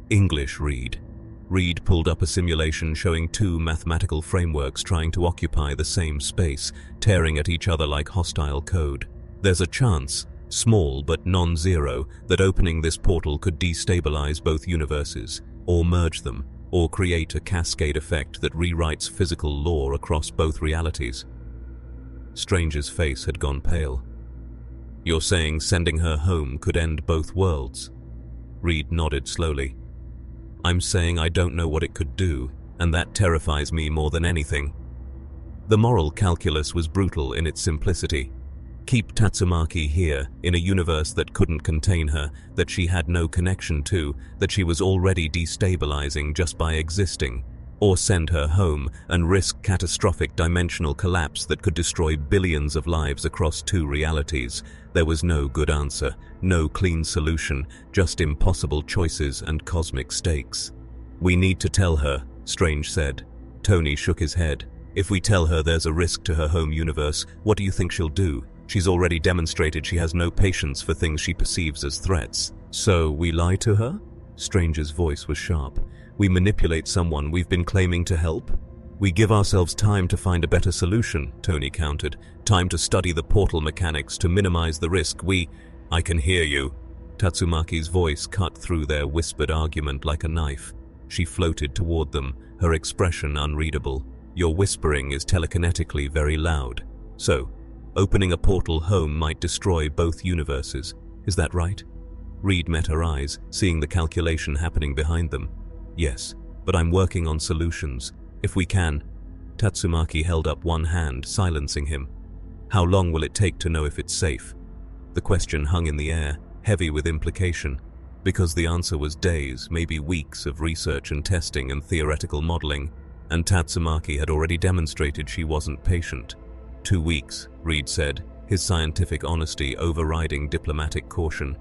"English, Reed." Reed pulled up a simulation showing two mathematical frameworks trying to occupy the same space, tearing at each other like hostile code. "There's a chance, small but non-zero, that opening this portal could destabilize both universes, or merge them, or create a cascade effect that rewrites physical law across both realities." Strange's face had gone pale. "You're saying sending her home could end both worlds?" Reed nodded slowly. "I'm saying I don't know what it could do, and that terrifies me more than anything." The moral calculus was brutal in its simplicity. Keep Tatsumaki here, in a universe that couldn't contain her, that she had no connection to, that she was already destabilizing just by existing, or send her home and risk catastrophic dimensional collapse that could destroy billions of lives across two realities. There was no good answer, no clean solution, just impossible choices and cosmic stakes. "We need to tell her," Strange said. Tony shook his head. If we tell her there's a risk to her home universe, what do you think she'll do? She's already demonstrated she has no patience for things she perceives as threats. So, we lie to her? Stranger's voice was sharp. We manipulate someone we've been claiming to help? We give ourselves time to find a better solution, Tony countered. Time to study the portal mechanics to minimize the risk. I can hear you. Tatsumaki's voice cut through their whispered argument like a knife. She floated toward them, her expression unreadable. Your whispering is telekinetically very loud. So, opening a portal home might destroy both universes. Is that right? Reed met her eyes, seeing the calculation happening behind them. Yes, but I'm working on solutions. If we can. Tatsumaki held up one hand, silencing him. How long will it take to know if it's safe? The question hung in the air, heavy with implication, because the answer was days, maybe weeks of research and testing and theoretical modeling, and Tatsumaki had already demonstrated she wasn't patient. 2 weeks, Reed said, his scientific honesty overriding diplomatic caution.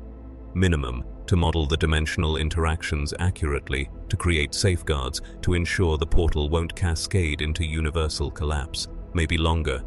Minimum, to model the dimensional interactions accurately, to create safeguards, to ensure the portal won't cascade into universal collapse. Maybe longer.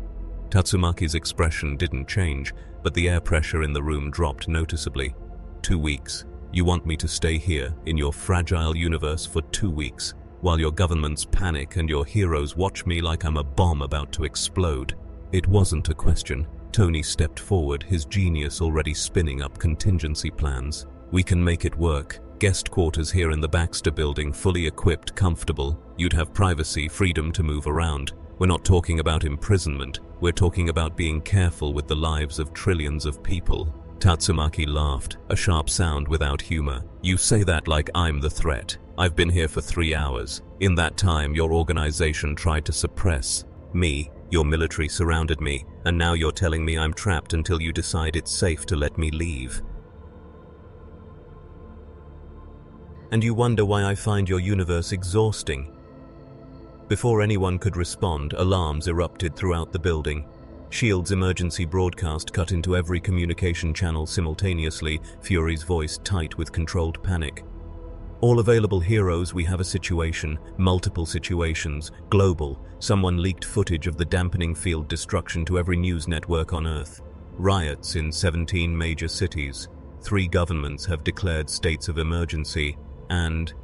Tatsumaki's expression didn't change, but the air pressure in the room dropped noticeably. 2 weeks. You want me to stay here, in your fragile universe, for 2 weeks, while your governments panic and your heroes watch me like I'm a bomb about to explode? It wasn't a question. Tony stepped forward, his genius already spinning up contingency plans. We can make it work. Guest quarters here in the Baxter building, fully equipped, comfortable. You'd have privacy, freedom to move around. We're not talking about imprisonment. We're talking about being careful with the lives of trillions of people. Tatsumaki laughed, a sharp sound without humor. You say that like I'm the threat. I've been here for 3 hours. In that time, your organization tried to suppress me. Your military surrounded me, and now you're telling me I'm trapped until you decide it's safe to let me leave. And you wonder why I find your universe exhausting. Before anyone could respond, alarms erupted throughout the building. S.H.I.E.L.D.'s emergency broadcast cut into every communication channel simultaneously, Fury's voice tight with controlled panic. All available heroes, we have a situation, multiple situations, global. Someone leaked footage of the dampening field destruction to every news network on Earth. Riots in 17 major cities. 3 governments have declared states of emergency, and...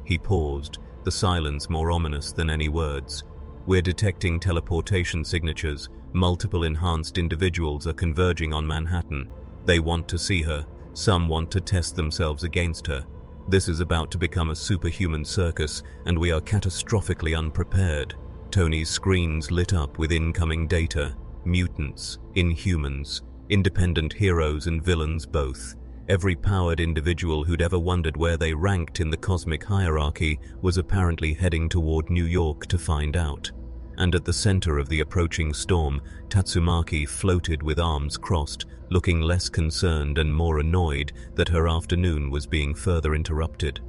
He paused, the silence more ominous than any words. We're detecting teleportation signatures. Multiple enhanced individuals are converging on Manhattan. They want to see her. Some want to test themselves against her. This is about to become a superhuman circus, and we are catastrophically unprepared. Tony's screens lit up with incoming data. Mutants, inhumans, independent heroes and villains both. Every powered individual who'd ever wondered where they ranked in the cosmic hierarchy was apparently heading toward New York to find out. And at the center of the approaching storm, Tatsumaki floated with arms crossed, looking less concerned and more annoyed that her afternoon was being further interrupted.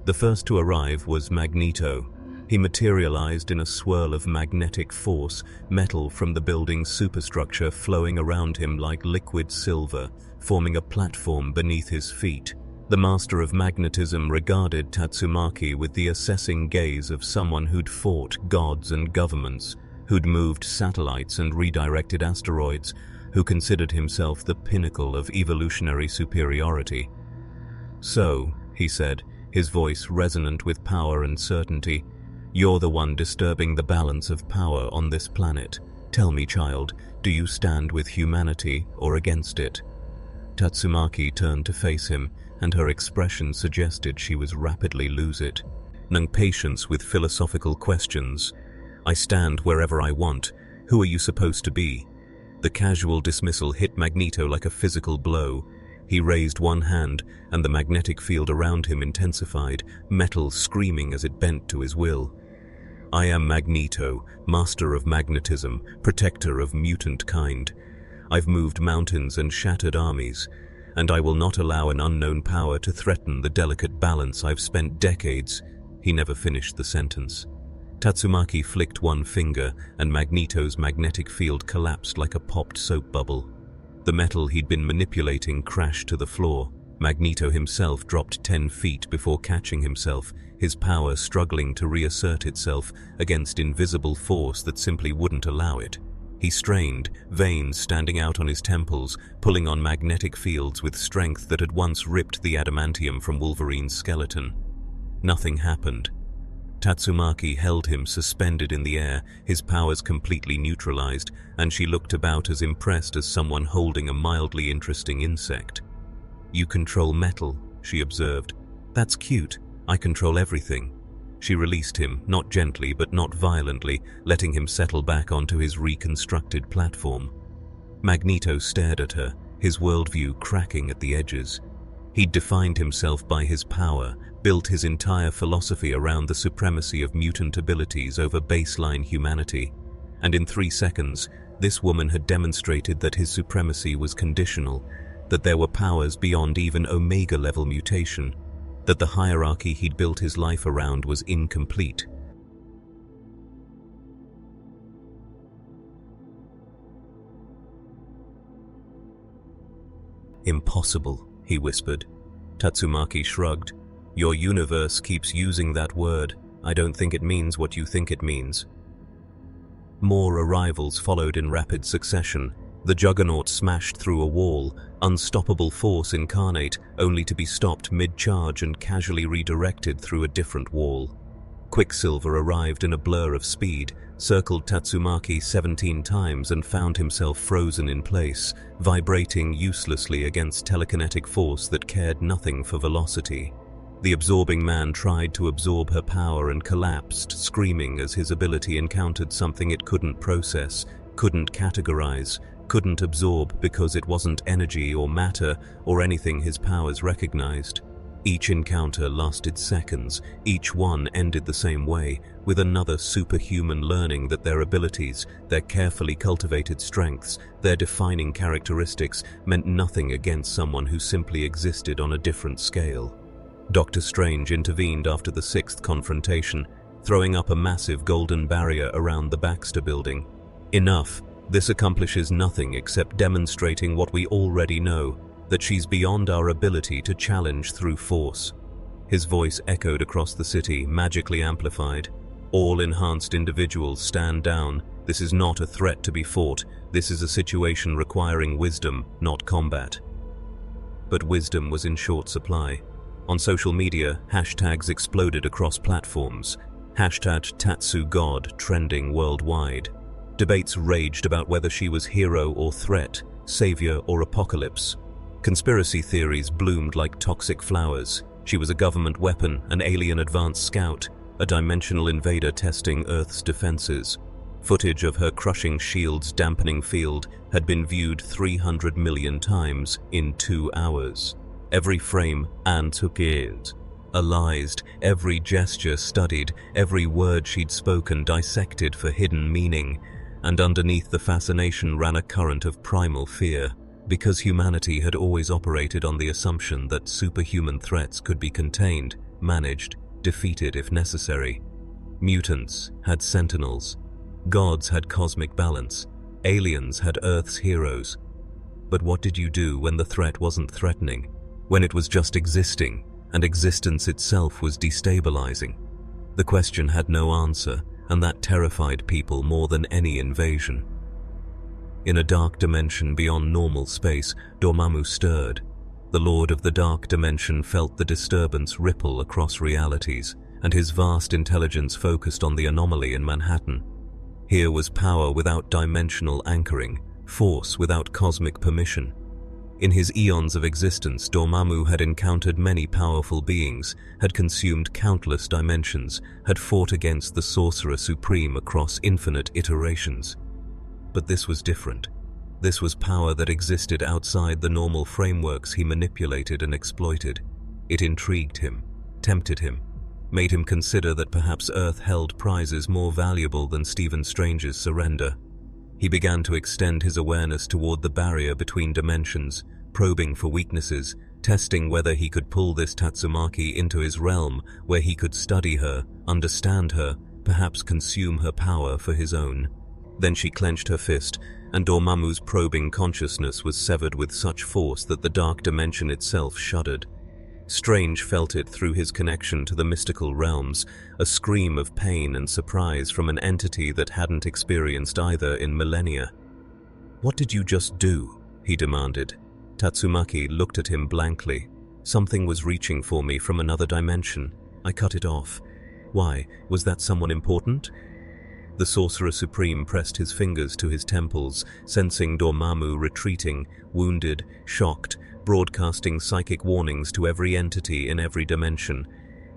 The first to arrive was Magneto. He materialized in a swirl of magnetic force, metal from the building's superstructure flowing around him like liquid silver, forming a platform beneath his feet. The master of magnetism regarded Tatsumaki with the assessing gaze of someone who'd fought gods and governments, who'd moved satellites and redirected asteroids, who considered himself the pinnacle of evolutionary superiority. So, he said, his voice resonant with power and certainty, you're the one disturbing the balance of power on this planet. Tell me, child, do you stand with humanity or against it? Tatsumaki turned to face him, and her expression suggested she was rapidly lose it. No patience with philosophical questions. I stand wherever I want. Who are you supposed to be? The casual dismissal hit Magneto like a physical blow. He raised one hand, and the magnetic field around him intensified, metal screaming as it bent to his will. I am Magneto, master of magnetism, protector of mutant kind. I've moved mountains and shattered armies, and I will not allow an unknown power to threaten the delicate balance I've spent decades. He never finished the sentence. Tatsumaki flicked one finger, and Magneto's magnetic field collapsed like a popped soap bubble. The metal he'd been manipulating crashed to the floor. Magneto himself dropped 10 feet before catching himself, his power struggling to reassert itself against invisible force that simply wouldn't allow it. He strained, veins standing out on his temples, pulling on magnetic fields with strength that had once ripped the adamantium from Wolverine's skeleton. Nothing happened. Tatsumaki held him suspended in the air, his powers completely neutralized, and she looked about as impressed as someone holding a mildly interesting insect. "You control metal," she observed. "That's cute. I control everything." She released him, not gently but not violently, letting him settle back onto his reconstructed platform. Magneto stared at her, his worldview cracking at the edges. He'd defined himself by his power, built his entire philosophy around the supremacy of mutant abilities over baseline humanity. And in 3 seconds, this woman had demonstrated that his supremacy was conditional, that there were powers beyond even Omega-level mutation, that the hierarchy he'd built his life around was incomplete. "Impossible," he whispered. Tatsumaki shrugged. "Your universe keeps using that word. I don't think it means what you think it means." More arrivals followed in rapid succession. The Juggernaut smashed through a wall, unstoppable force incarnate, only to be stopped mid-charge and casually redirected through a different wall. Quicksilver arrived in a blur of speed, circled Tatsumaki 17 times and found himself frozen in place, vibrating uselessly against telekinetic force that cared nothing for velocity. The absorbing man tried to absorb her power and collapsed, screaming as his ability encountered something it couldn't process, couldn't categorize, couldn't absorb because it wasn't energy or matter or anything his powers recognized. Each encounter lasted seconds, each one ended the same way, with another superhuman learning that their abilities, their carefully cultivated strengths, their defining characteristics meant nothing against someone who simply existed on a different scale. Doctor Strange intervened after the 6th confrontation, throwing up a massive golden barrier around the Baxter building. "Enough. This accomplishes nothing except demonstrating what we already know, that she's beyond our ability to challenge through force." His voice echoed across the city, magically amplified. "All enhanced individuals stand down. This is not a threat to be fought. This is a situation requiring wisdom, not combat." But wisdom was in short supply. On social media, hashtags exploded across platforms. #TatsuGod trending worldwide. Debates raged about whether she was hero or threat, savior or apocalypse. Conspiracy theories bloomed like toxic flowers. She was a government weapon, an alien advanced scout, a dimensional invader testing Earth's defenses. Footage of her crushing shield's dampening field had been viewed 300 million times in 2 hours. Every frame analyzed, every gesture studied, every word she'd spoken dissected for hidden meaning. And underneath the fascination ran a current of primal fear, because humanity had always operated on the assumption that superhuman threats could be contained, managed, defeated if necessary. Mutants had sentinels, gods had cosmic balance, aliens had Earth's heroes. But what did you do when the threat wasn't threatening, when it was just existing, and existence itself was destabilizing? The question had no answer, and that terrified people more than any invasion. In a dark dimension beyond normal space, Dormammu stirred. The Lord of the Dark Dimension felt the disturbance ripple across realities, and his vast intelligence focused on the anomaly in Manhattan. Here was power without dimensional anchoring, force without cosmic permission. In his eons of existence, Dormammu had encountered many powerful beings, had consumed countless dimensions, had fought against the Sorcerer Supreme across infinite iterations. But this was different. This was power that existed outside the normal frameworks he manipulated and exploited. It intrigued him, tempted him, made him consider that perhaps Earth held prizes more valuable than Stephen Strange's surrender. He began to extend his awareness toward the barrier between dimensions, probing for weaknesses, testing whether he could pull this Tatsumaki into his realm where he could study her, understand her, perhaps consume her power for his own. Then she clenched her fist, and Dormammu's probing consciousness was severed with such force that the dark dimension itself shuddered. Strange felt it through his connection to the mystical realms, a scream of pain and surprise from an entity that hadn't experienced either in millennia. "What did you just do?" he demanded. Tatsumaki looked at him blankly. "Something was reaching for me from another dimension. I cut it off." "Why? Was that someone important?" The Sorcerer Supreme pressed his fingers to his temples, sensing Dormammu retreating, wounded, shocked, broadcasting psychic warnings to every entity in every dimension.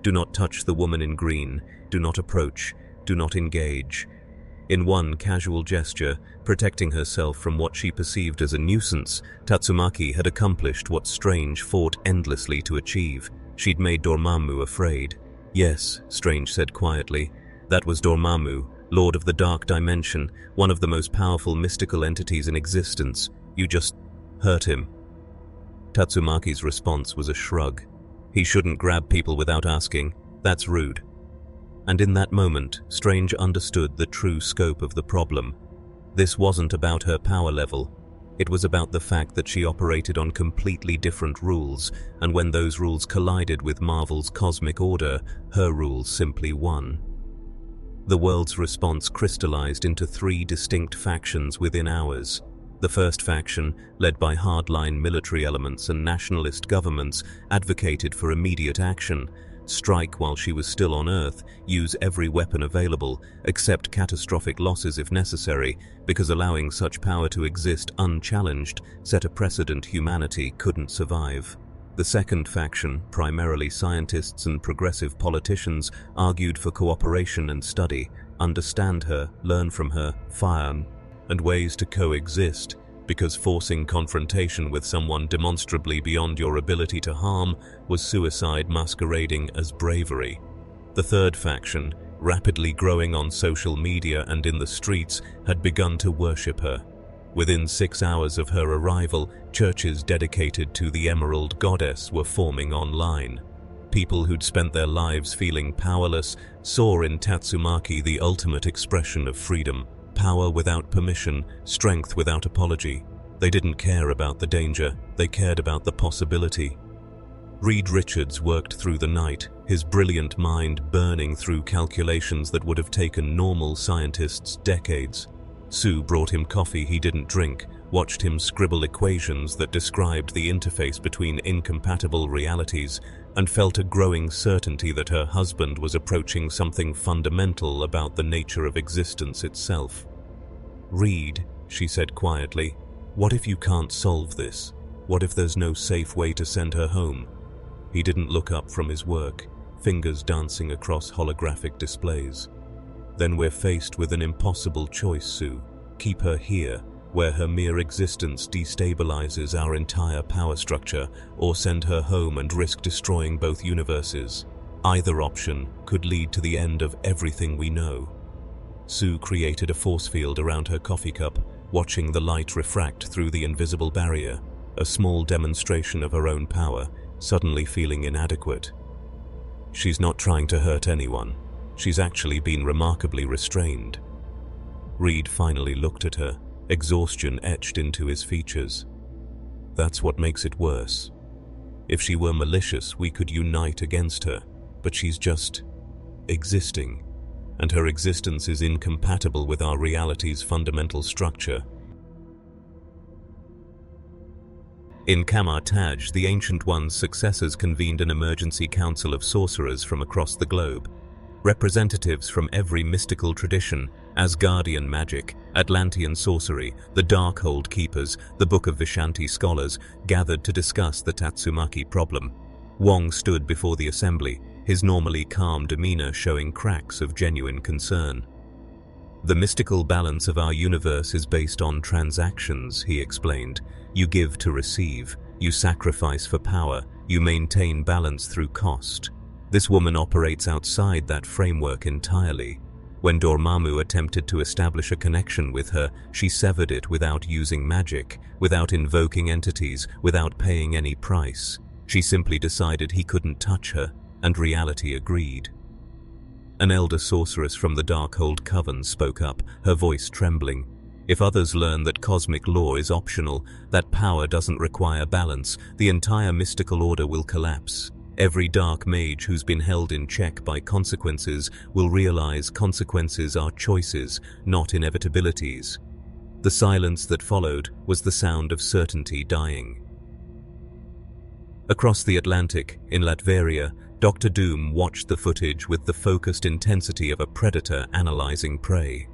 "Do not touch the woman in green. Do not approach. Do not engage." In one casual gesture, protecting herself from what she perceived as a nuisance, Tatsumaki had accomplished what Strange fought endlessly to achieve. She'd made Dormammu afraid. "Yes," Strange said quietly. "That was Dormammu, Lord of the Dark Dimension, one of the most powerful mystical entities in existence. You just hurt him." Tatsumaki's response was a shrug. "He shouldn't grab people without asking. That's rude." And in that moment, Strange understood the true scope of the problem. This wasn't about her power level. It was about the fact that she operated on completely different rules, and when those rules collided with Marvel's cosmic order, her rules simply won. The world's response crystallized into 3 distinct factions within hours. The first faction, led by hardline military elements and nationalist governments, advocated for immediate action. Strike while she was still on Earth, use every weapon available, accept catastrophic losses if necessary, because allowing such power to exist unchallenged set a precedent humanity couldn't survive. The second faction, primarily scientists and progressive politicians, argued for cooperation and study, understand her, learn from her, fire, and ways to coexist, because forcing confrontation with someone demonstrably beyond your ability to harm was suicide masquerading as bravery. The third faction, rapidly growing on social media and in the streets, had begun to worship her. Within 6 hours of her arrival, churches dedicated to the Emerald Goddess were forming online. People who'd spent their lives feeling powerless saw in Tatsumaki the ultimate expression of freedom. Power without permission, strength without apology. They didn't care about the danger, they cared about the possibility. Reed Richards worked through the night, his brilliant mind burning through calculations that would have taken normal scientists decades. Sue brought him coffee he didn't drink, watched him scribble equations that described the interface between incompatible realities, and felt a growing certainty that her husband was approaching something fundamental about the nature of existence itself. "Reed," she said quietly, "what if you can't solve this? What if there's no safe way to send her home?" He didn't look up from his work, fingers dancing across holographic displays. "Then we're faced with an impossible choice, Sue. Keep her here, where her mere existence destabilizes our entire power structure, or send her home and risk destroying both universes. Either option could lead to the end of everything we know." Sue created a force field around her coffee cup, watching the light refract through the invisible barrier, a small demonstration of her own power, suddenly feeling inadequate. "She's not trying to hurt anyone. She's actually been remarkably restrained." Reed finally looked at her, exhaustion etched into his features. "That's what makes it worse. If she were malicious, we could unite against her, but she's just existing, and her existence is incompatible with our reality's fundamental structure." In Kamar-Taj, the Ancient One's successors convened an emergency council of sorcerers from across the globe. Representatives from every mystical tradition, Asgardian magic, Atlantean sorcery, the Darkhold Keepers, the Book of Vishanti scholars, gathered to discuss the Tatsumaki problem. Wong stood before the assembly, his normally calm demeanor showing cracks of genuine concern. "The mystical balance of our universe is based on transactions," he explained. "You give to receive, you sacrifice for power, you maintain balance through cost. This woman operates outside that framework entirely. When Dormammu attempted to establish a connection with her, she severed it without using magic, without invoking entities, without paying any price. She simply decided he couldn't touch her, and reality agreed." An elder sorceress from the Darkhold Coven spoke up, her voice trembling. If others learn that cosmic law is optional, that power doesn't require balance, the entire mystical order will collapse. Every dark mage who's been held in check by consequences will realize consequences are choices, not inevitabilities. The silence that followed was the sound of certainty dying. Across the Atlantic, in Latveria, Dr. Doom watched the footage with the focused intensity of a predator analyzing prey.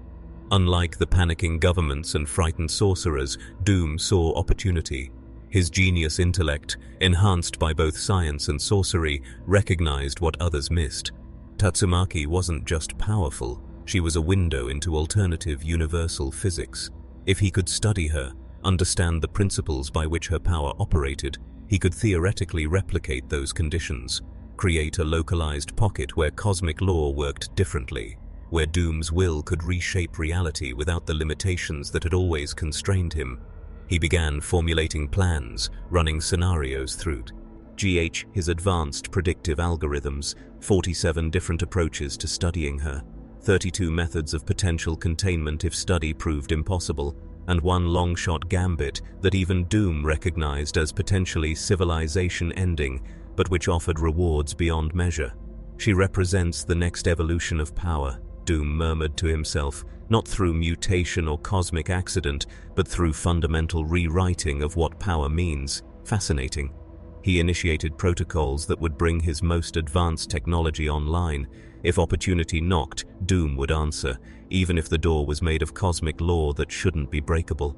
Unlike the panicking governments and frightened sorcerers, Doom saw opportunity. His genius intellect, enhanced by both science and sorcery, recognized what others missed. Tatsumaki wasn't just powerful, she was a window into alternative universal physics. If he could study her, understand the principles by which her power operated, he could theoretically replicate those conditions, create a localized pocket where cosmic law worked differently, where Doom's will could reshape reality without the limitations that had always constrained him. He began formulating plans, running scenarios through his advanced predictive algorithms, 47 different approaches to studying her, 32 methods of potential containment if study proved impossible, and one long-shot gambit that even Doom recognized as potentially civilization-ending, but which offered rewards beyond measure. She represents the next evolution of power, Doom murmured to himself, not through mutation or cosmic accident, but through fundamental rewriting of what power means. Fascinating. He initiated protocols that would bring his most advanced technology online. If opportunity knocked, Doom would answer, even if the door was made of cosmic law that shouldn't be breakable.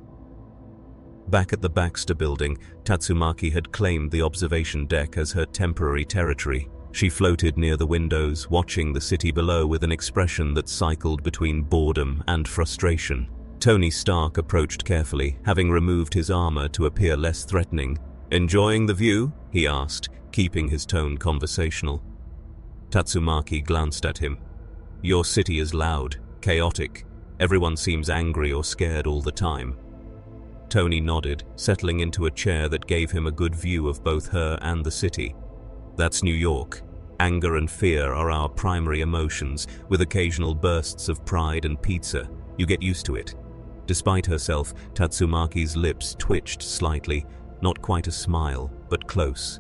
Back at the Baxter building, Tatsumaki had claimed the observation deck as her temporary territory. She floated near the windows, watching the city below with an expression that cycled between boredom and frustration. Tony Stark approached carefully, having removed his armor to appear less threatening. "Enjoying the view?" he asked, keeping his tone conversational. Tatsumaki glanced at him. "Your city is loud, chaotic. Everyone seems angry or scared all the time." Tony nodded, settling into a chair that gave him a good view of both her and the city. "That's New York. Anger and fear are our primary emotions, with occasional bursts of pride and pizza. You get used to it." Despite herself, Tatsumaki's lips twitched slightly, not quite a smile, but close.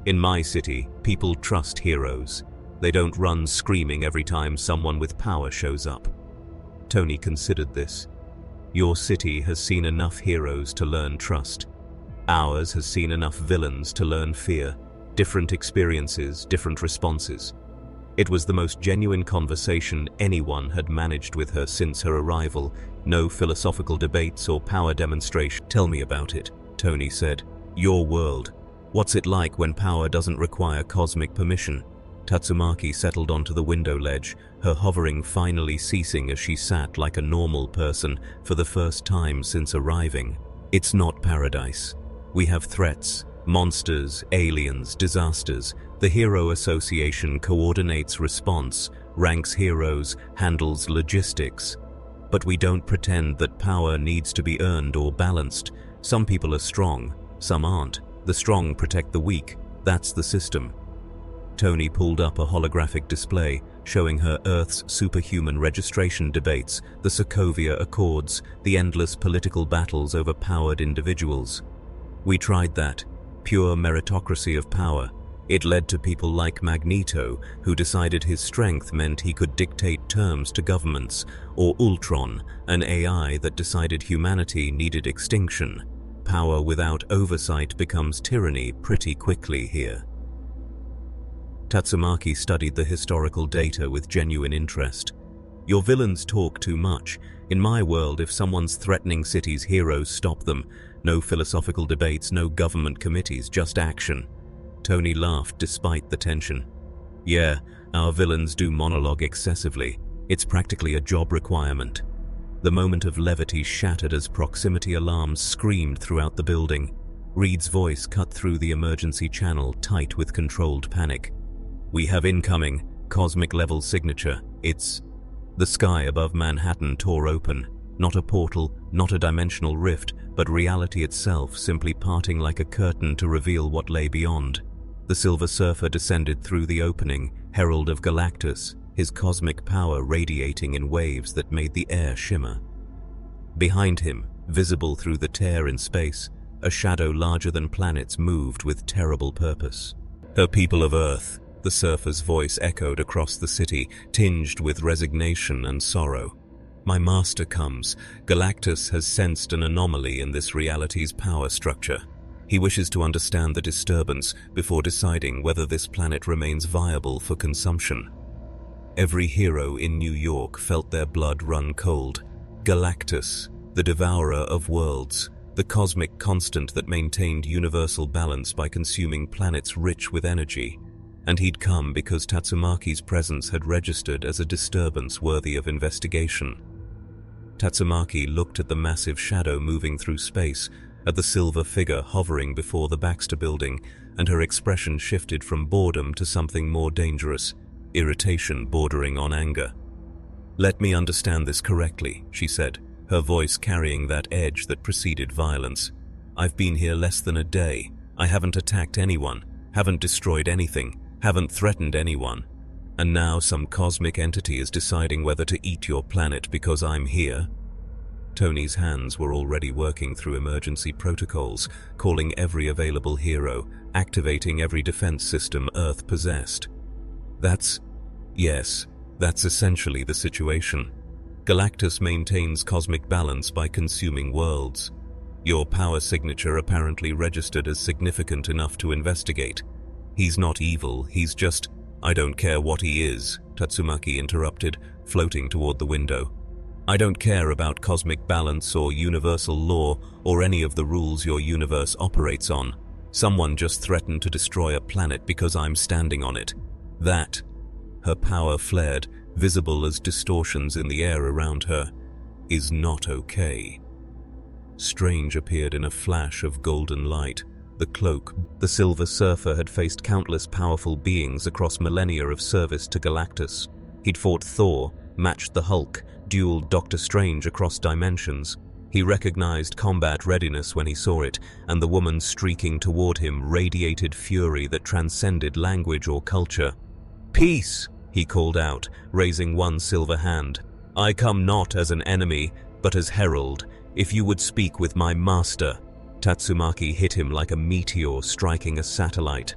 "In my city, people trust heroes. They don't run screaming every time someone with power shows up." Tony considered this. "Your city has seen enough heroes to learn trust. Ours has seen enough villains to learn fear. Different experiences, different responses." It was the most genuine conversation anyone had managed with her since her arrival. No philosophical debates or power demonstration. "Tell me about it," Tony said. "Your world. What's it like when power doesn't require cosmic permission?" Tatsumaki settled onto the window ledge, her hovering finally ceasing as she sat like a normal person for the first time since arriving. "It's not paradise. We have threats, monsters, aliens, disasters. The Hero Association coordinates response, ranks heroes, handles logistics. But we don't pretend that power needs to be earned or balanced. Some people are strong, some aren't. The strong protect the weak. That's the system." Tony pulled up a holographic display showing her Earth's superhuman registration debates, the Sokovia Accords, the endless political battles over powered individuals. "We tried that. Pure meritocracy of power. It led to people like Magneto, who decided his strength meant he could dictate terms to governments, or Ultron, an AI that decided humanity needed extinction. Power without oversight becomes tyranny pretty quickly here." Tatsumaki studied the historical data with genuine interest. "Your villains talk too much. In my world, if someone's threatening cities, heroes stop them. No philosophical debates, no government committees, just action." Tony laughed despite the tension. "Yeah, our villains do monologue excessively. It's practically a job requirement." The moment of levity shattered as proximity alarms screamed throughout the building. Reed's voice cut through the emergency channel, tight with controlled panic. "We have incoming, cosmic-level signature. It's..." The sky above Manhattan tore open. Not a portal, not a dimensional rift, but reality itself simply parting like a curtain to reveal what lay beyond. The Silver Surfer descended through the opening, herald of Galactus, his cosmic power radiating in waves that made the air shimmer. Behind him, visible through the tear in space, a shadow larger than planets moved with terrible purpose. "Her people of Earth," the surfer's voice echoed across the city, tinged with resignation and sorrow. "My master comes. Galactus has sensed an anomaly in this reality's power structure. He wishes to understand the disturbance before deciding whether this planet remains viable for consumption." Every hero in New York felt their blood run cold. Galactus, the devourer of worlds, the cosmic constant that maintained universal balance by consuming planets rich with energy. And he'd come because Tatsumaki's presence had registered as a disturbance worthy of investigation. Tatsumaki looked at the massive shadow moving through space, at the silver figure hovering before the Baxter building, and her expression shifted from boredom to something more dangerous, irritation bordering on anger. "Let me understand this correctly," she said, her voice carrying that edge that preceded violence. "I've been here less than a day. I haven't attacked anyone, haven't destroyed anything, haven't threatened anyone. And now some cosmic entity is deciding whether to eat your planet because I'm here?" Tony's hands were already working through emergency protocols, calling every available hero, activating every defense system Earth possessed. Yes, that's essentially the situation. Galactus maintains cosmic balance by consuming worlds. Your power signature apparently registered as significant enough to investigate. He's not evil, he's just— "I don't care what he is," Tatsumaki interrupted, floating toward the window. "I don't care about cosmic balance or universal law or any of the rules your universe operates on. Someone just threatened to destroy a planet because I'm standing on it. That—" Her power flared, visible as distortions in the air around her— "is not okay." Strange appeared in a flash of golden light. The cloak, the Silver Surfer had faced countless powerful beings across millennia of service to Galactus. He'd fought Thor, matched the Hulk, dueled Doctor Strange across dimensions. He recognized combat readiness when he saw it, and the woman streaking toward him radiated fury that transcended language or culture. "Peace!" he called out, raising one silver hand. "I come not as an enemy, but as herald. If you would speak with my master—" Tatsumaki hit him like a meteor striking a satellite.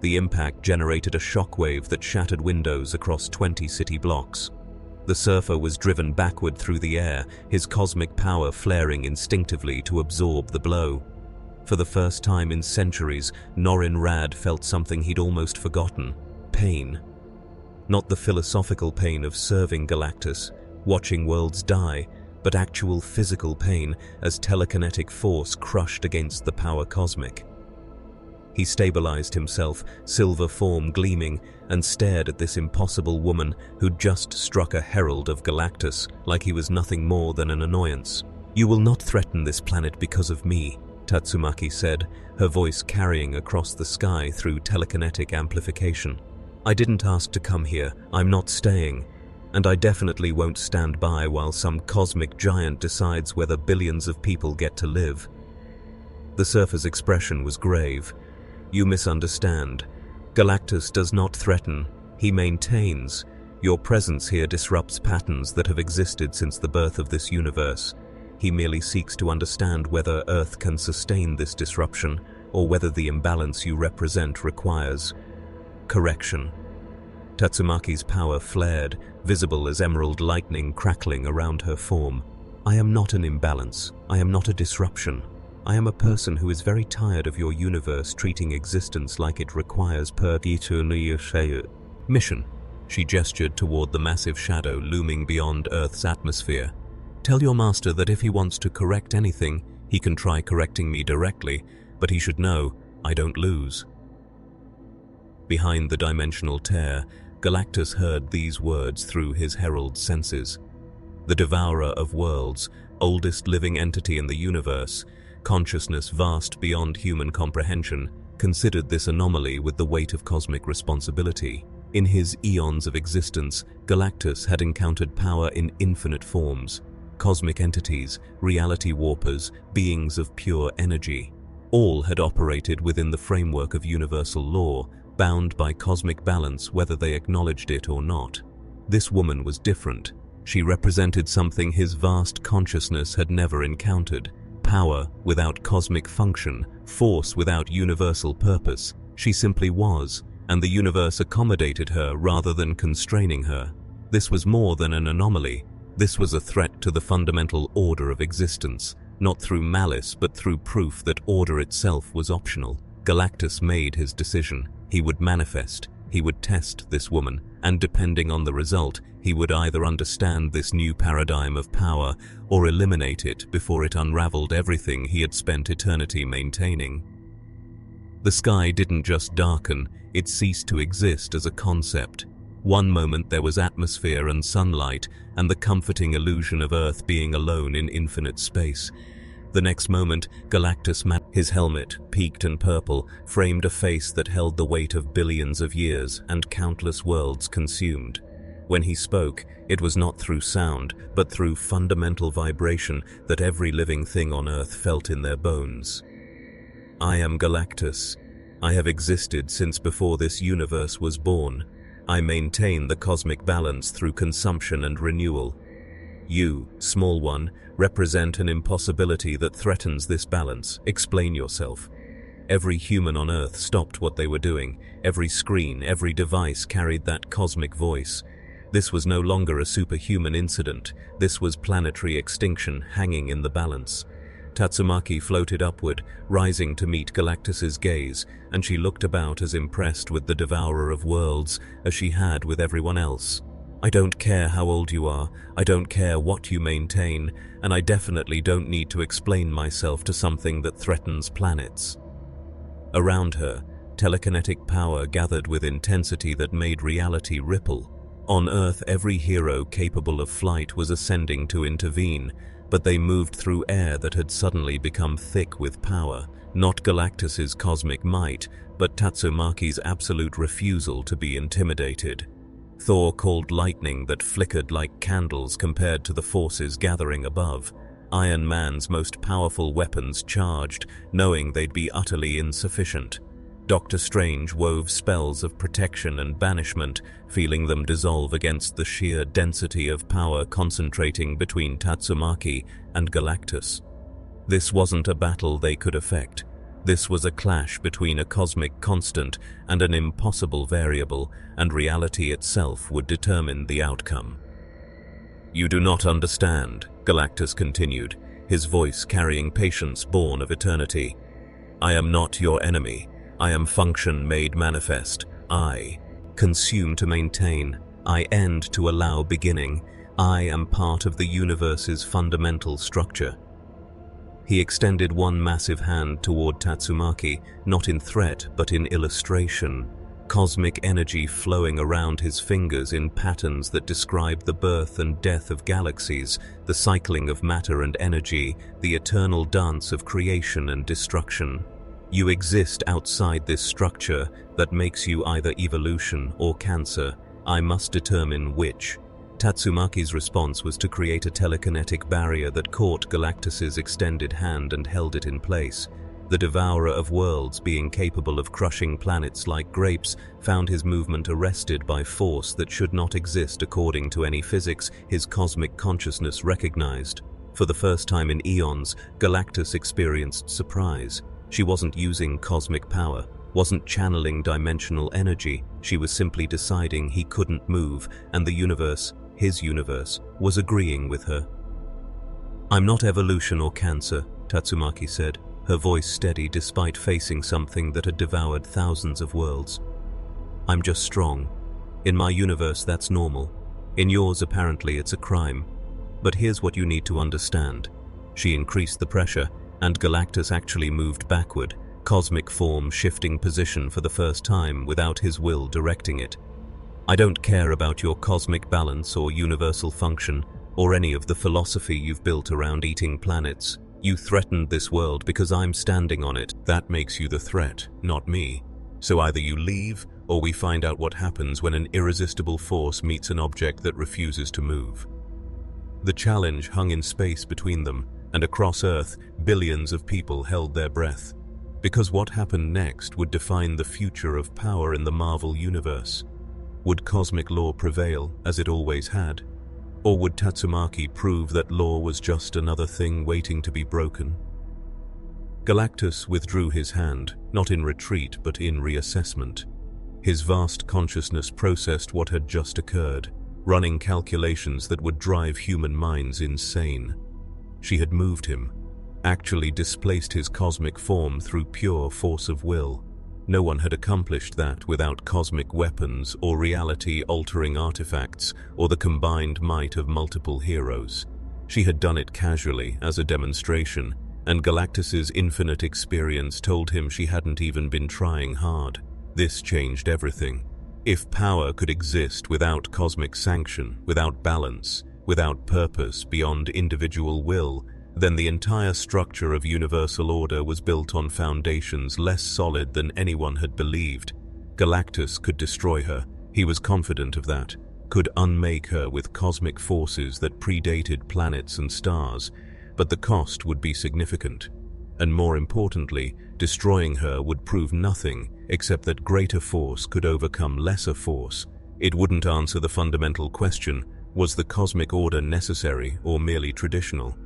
The impact generated a shockwave that shattered windows across 20 city blocks. The surfer was driven backward through the air, his cosmic power flaring instinctively to absorb the blow. For the first time in centuries, Norrin Radd felt something he'd almost forgotten: pain. Not the philosophical pain of serving Galactus, watching worlds die, but actual physical pain as telekinetic force crushed against the power cosmic. He stabilized himself, silver form gleaming, and stared at this impossible woman who'd just struck a herald of Galactus like he was nothing more than an annoyance. "You will not threaten this planet because of me," Tatsumaki said, her voice carrying across the sky through telekinetic amplification. "I didn't ask to come here, I'm not staying. And I definitely won't stand by while some cosmic giant decides whether billions of people get to live." The surfer's expression was grave. "You misunderstand. Galactus does not threaten, he maintains. Your presence here disrupts patterns that have existed since the birth of this universe. He merely seeks to understand whether Earth can sustain this disruption, or whether the imbalance you represent requires correction." Tatsumaki's power flared, visible as emerald lightning crackling around her form. "I am not an imbalance. I am not a disruption. I am a person who is very tired of your universe treating existence like it requires mission." She gestured toward the massive shadow looming beyond Earth's atmosphere. "Tell your master that if he wants to correct anything, he can try correcting me directly, but he should know I don't lose." Behind the dimensional tear, Galactus heard these words through his herald senses. The devourer of worlds, oldest living entity in the universe, consciousness vast beyond human comprehension, considered this anomaly with the weight of cosmic responsibility. In his eons of existence, Galactus had encountered power in infinite forms: cosmic entities, reality warpers, beings of pure energy. All had operated within the framework of universal law, bound by cosmic balance whether they acknowledged it or not. This woman was different. She represented something his vast consciousness had never encountered. Power without cosmic function, force without universal purpose. She simply was, and the universe accommodated her rather than constraining her. This was more than an anomaly. This was a threat to the fundamental order of existence, not through malice but through proof that order itself was optional. Galactus made his decision. He would manifest. He would test this woman, and depending on the result, he would either understand this new paradigm of power or eliminate it before it unraveled everything he had spent eternity maintaining. The sky didn't just darken, it ceased to exist as a concept. One moment there was atmosphere and sunlight, and the comforting illusion of Earth being alone in infinite space. The next moment, Galactus, his helmet, peaked and purple, framed a face that held the weight of billions of years and countless worlds consumed. When he spoke, it was not through sound, but through fundamental vibration that every living thing on Earth felt in their bones. I am Galactus. I have existed since before this universe was born. I maintain the cosmic balance through consumption and renewal. You, small one, represent an impossibility that threatens this balance. Explain yourself. Every human on Earth stopped what they were doing. Every screen, every device carried that cosmic voice. This was no longer a superhuman incident. This was planetary extinction hanging in the balance. Tatsumaki floated upward, rising to meet Galactus's gaze, and she looked about as impressed with the devourer of worlds as she had with everyone else. I don't care how old you are, I don't care what you maintain, and I definitely don't need to explain myself to something that threatens planets. Around her, telekinetic power gathered with intensity that made reality ripple. On Earth, every hero capable of flight was ascending to intervene, but they moved through air that had suddenly become thick with power. Not Galactus's cosmic might, but Tatsumaki's absolute refusal to be intimidated. Thor called lightning that flickered like candles compared to the forces gathering above. Iron Man's most powerful weapons charged, knowing they'd be utterly insufficient. Doctor Strange wove spells of protection and banishment, feeling them dissolve against the sheer density of power concentrating between Tatsumaki and Galactus. This wasn't a battle they could effect. This was a clash between a cosmic constant and an impossible variable, and reality itself would determine the outcome. You do not understand, Galactus continued, his voice carrying patience born of eternity. I am not your enemy. I am function made manifest. I consume to maintain. I end to allow beginning. I am part of the universe's fundamental structure. He extended one massive hand toward Tatsumaki, not in threat but in illustration. Cosmic energy flowing around his fingers in patterns that describe the birth and death of galaxies, the cycling of matter and energy, the eternal dance of creation and destruction. You exist outside this structure that makes you either evolution or cancer. I must determine which. Tatsumaki's response was to create a telekinetic barrier that caught Galactus's extended hand and held it in place. The devourer of worlds, being capable of crushing planets like grapes, found his movement arrested by force that should not exist according to any physics his cosmic consciousness recognized. For the first time in eons, Galactus experienced surprise. She wasn't using cosmic power, wasn't channeling dimensional energy. She was simply deciding he couldn't move, and the universe, his universe, was agreeing with her. I'm not evolution or cancer, Tatsumaki said, her voice steady despite facing something that had devoured thousands of worlds. I'm just strong. In my universe, that's normal. In yours, apparently, it's a crime. But here's what you need to understand. She increased the pressure, and Galactus actually moved backward, cosmic form shifting position for the first time without his will directing it. I don't care about your cosmic balance or universal function, or any of the philosophy you've built around eating planets. You threatened this world because I'm standing on it. That makes you the threat, not me. So either you leave, or we find out what happens when an irresistible force meets an object that refuses to move. The challenge hung in space between them, and across Earth, billions of people held their breath. Because what happened next would define the future of power in the Marvel Universe. Would cosmic law prevail, as it always had? Or would Tatsumaki prove that law was just another thing waiting to be broken? Galactus withdrew his hand, not in retreat but in reassessment. His vast consciousness processed what had just occurred, running calculations that would drive human minds insane. She had moved him, actually displaced his cosmic form through pure force of will. No one had accomplished that without cosmic weapons or reality-altering artifacts or the combined might of multiple heroes. She had done it casually, as a demonstration, and Galactus's infinite experience told him she hadn't even been trying hard. This changed everything. If power could exist without cosmic sanction, without balance, without purpose beyond individual will, then the entire structure of universal order was built on foundations less solid than anyone had believed. Galactus could destroy her, he was confident of that, could unmake her with cosmic forces that predated planets and stars, but the cost would be significant. And more importantly, destroying her would prove nothing except that greater force could overcome lesser force. It wouldn't answer the fundamental question, was the cosmic order necessary or merely traditional?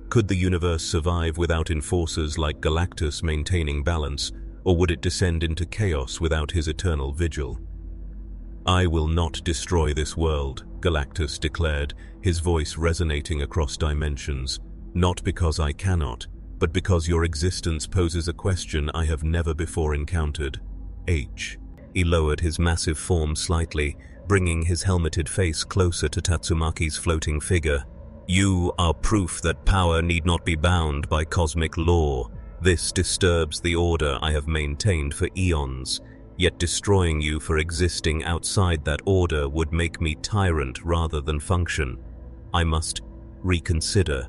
Could the universe survive without enforcers like Galactus maintaining balance, or would it descend into chaos without his eternal vigil? "I will not destroy this world," Galactus declared, his voice resonating across dimensions. "Not because I cannot, but because your existence poses a question I have never before encountered." He lowered his massive form slightly, bringing his helmeted face closer to Tatsumaki's floating figure. "You are proof that power need not be bound by cosmic law. This disturbs the order I have maintained for eons. Yet destroying you for existing outside that order would make me tyrant rather than function. I must reconsider."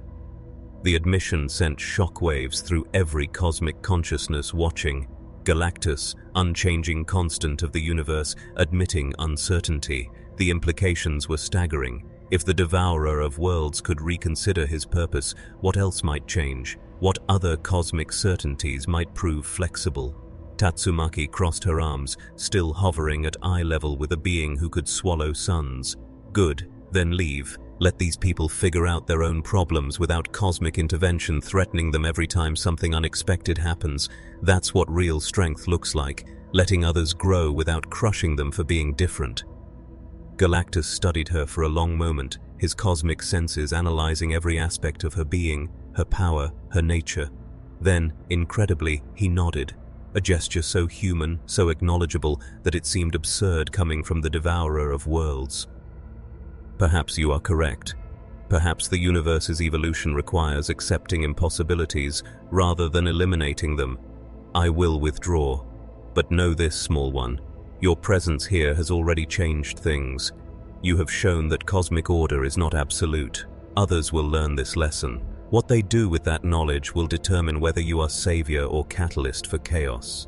The admission sent shockwaves through every cosmic consciousness watching. Galactus, unchanging constant of the universe, admitting uncertainty. The implications were staggering. If the devourer of worlds could reconsider his purpose, what else might change? What other cosmic certainties might prove flexible? Tatsumaki crossed her arms, still hovering at eye level with a being who could swallow suns. "Good, then leave. Let these people figure out their own problems without cosmic intervention threatening them every time something unexpected happens. That's what real strength looks like, letting others grow without crushing them for being different." Galactus studied her for a long moment, his cosmic senses analyzing every aspect of her being, her power, her nature. Then, incredibly, he nodded, a gesture so human, so acknowledgeable, that it seemed absurd coming from the devourer of worlds. "Perhaps you are correct. Perhaps the universe's evolution requires accepting impossibilities rather than eliminating them. I will withdraw. But know this, small one. Your presence here has already changed things. You have shown that cosmic order is not absolute. Others will learn this lesson. What they do with that knowledge will determine whether you are savior or catalyst for chaos."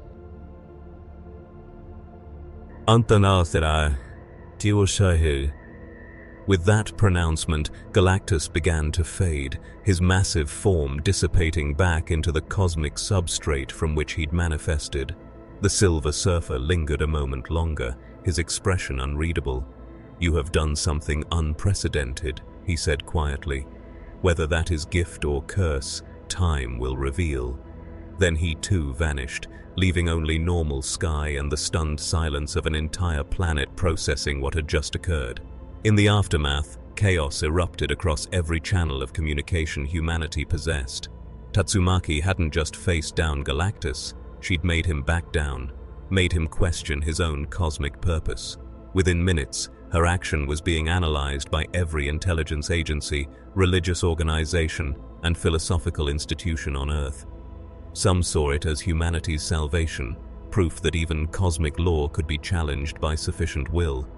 With that pronouncement, Galactus began to fade, his massive form dissipating back into the cosmic substrate from which he'd manifested. The Silver Surfer lingered a moment longer, his expression unreadable. "You have done something unprecedented," he said quietly. "Whether that is gift or curse, time will reveal." Then he too vanished, leaving only normal sky and the stunned silence of an entire planet processing what had just occurred. In the aftermath, chaos erupted across every channel of communication humanity possessed. Tatsumaki hadn't just faced down Galactus, she'd made him back down, made him question his own cosmic purpose. Within minutes, her action was being analyzed by every intelligence agency, religious organization, and philosophical institution on Earth. Some saw it as humanity's salvation, proof that even cosmic law could be challenged by sufficient will.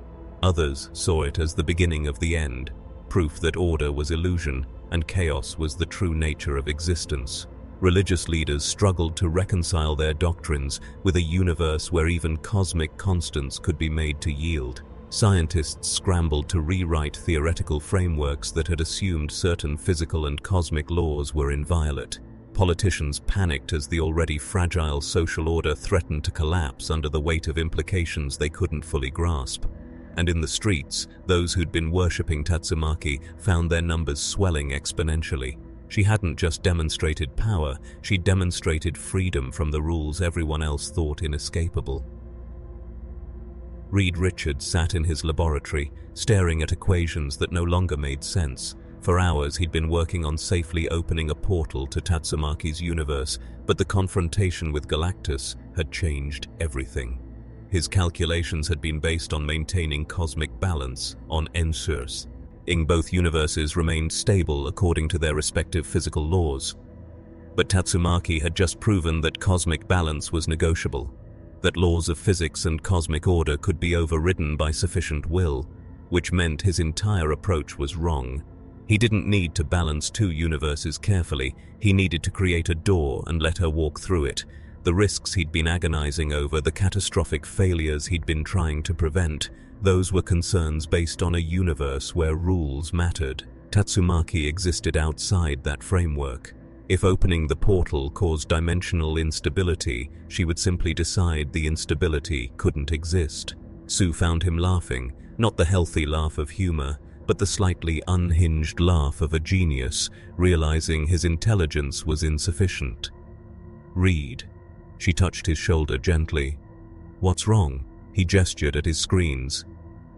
Others saw it as the beginning of the end, proof that order was illusion and chaos was the true nature of existence. Religious leaders struggled to reconcile their doctrines with a universe where even cosmic constants could be made to yield. Scientists scrambled to rewrite theoretical frameworks that had assumed certain physical and cosmic laws were inviolate. Politicians panicked as the already fragile social order threatened to collapse under the weight of implications they couldn't fully grasp. And in the streets, those who'd been worshipping Tatsumaki found their numbers swelling exponentially. She hadn't just demonstrated power, she demonstrated freedom from the rules everyone else thought inescapable. Reed Richards sat in his laboratory, staring at equations that no longer made sense. For hours he'd been working on safely opening a portal to Tatsumaki's universe, but the confrontation with Galactus had changed everything. His calculations had been based on maintaining cosmic balance on Ensurs. Both universes remained stable according to their respective physical laws. But Tatsumaki had just proven that cosmic balance was negotiable, that laws of physics and cosmic order could be overridden by sufficient will, which meant his entire approach was wrong. He didn't need to balance two universes carefully, he needed to create a door and let her walk through it. The risks he'd been agonizing over, the catastrophic failures he'd been trying to prevent, those were concerns based on a universe where rules mattered. Tatsumaki existed outside that framework. If opening the portal caused dimensional instability, she would simply decide the instability couldn't exist. Sue found him laughing, not the healthy laugh of humor, but the slightly unhinged laugh of a genius, realizing his intelligence was insufficient. "Reed." She touched his shoulder gently. "What's wrong?" He gestured at his screens.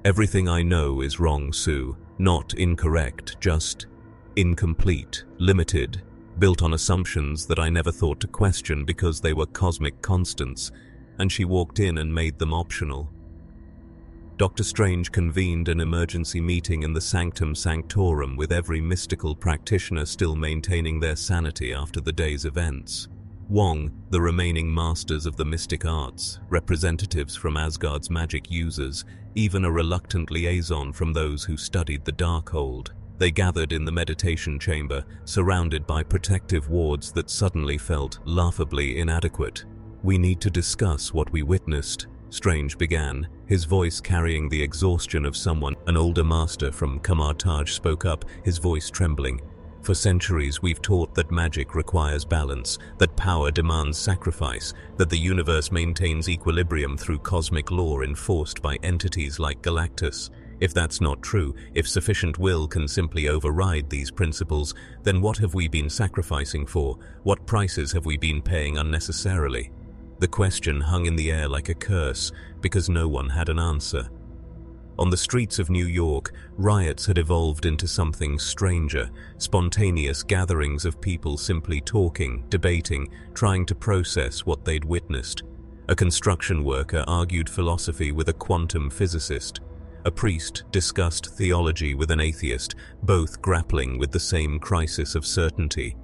"Everything I know is wrong, Sue. Not incorrect, just incomplete, limited, built on assumptions that I never thought to question because they were cosmic constants, and she walked in and made them optional." Dr. Strange convened an emergency meeting in the Sanctum Sanctorum, with every mystical practitioner still maintaining their sanity after the day's events. Wong, the remaining masters of the mystic arts, representatives from Asgard's magic users, even a reluctant liaison from those who studied the Darkhold. They gathered in the meditation chamber, surrounded by protective wards that suddenly felt laughably inadequate. "We need to discuss what we witnessed," Strange began, his voice carrying the exhaustion of someone. An older master from Kamartaj spoke up, his voice trembling. "For centuries we've taught that magic requires balance, that power demands sacrifice, that the universe maintains equilibrium through cosmic law enforced by entities like Galactus. If that's not true, if sufficient will can simply override these principles, then what have we been sacrificing for? What prices have we been paying unnecessarily?" The question hung in the air like a curse, because no one had an answer. On the streets of New York, riots had evolved into something stranger, spontaneous gatherings of people simply talking, debating, trying to process what they'd witnessed. A construction worker argued philosophy with a quantum physicist. A priest discussed theology with an atheist, both grappling with the same crisis of certainty.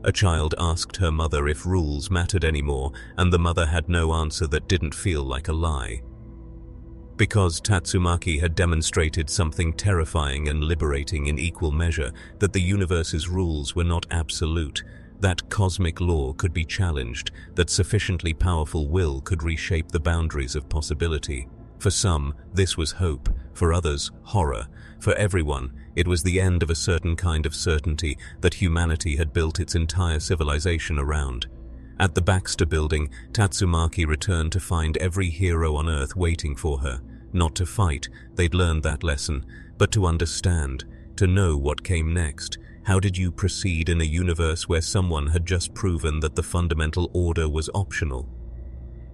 A child asked her mother if rules mattered anymore, and the mother had no answer that didn't feel like a lie. Because Tatsumaki had demonstrated something terrifying and liberating in equal measure, that the universe's rules were not absolute, that cosmic law could be challenged, that sufficiently powerful will could reshape the boundaries of possibility. For some, this was hope, for others, horror. For everyone, it was the end of a certain kind of certainty that humanity had built its entire civilization around. At the Baxter Building, Tatsumaki returned to find every hero on Earth waiting for her. Not to fight, they'd learned that lesson, but to understand, to know what came next. How did you proceed in a universe where someone had just proven that the fundamental order was optional?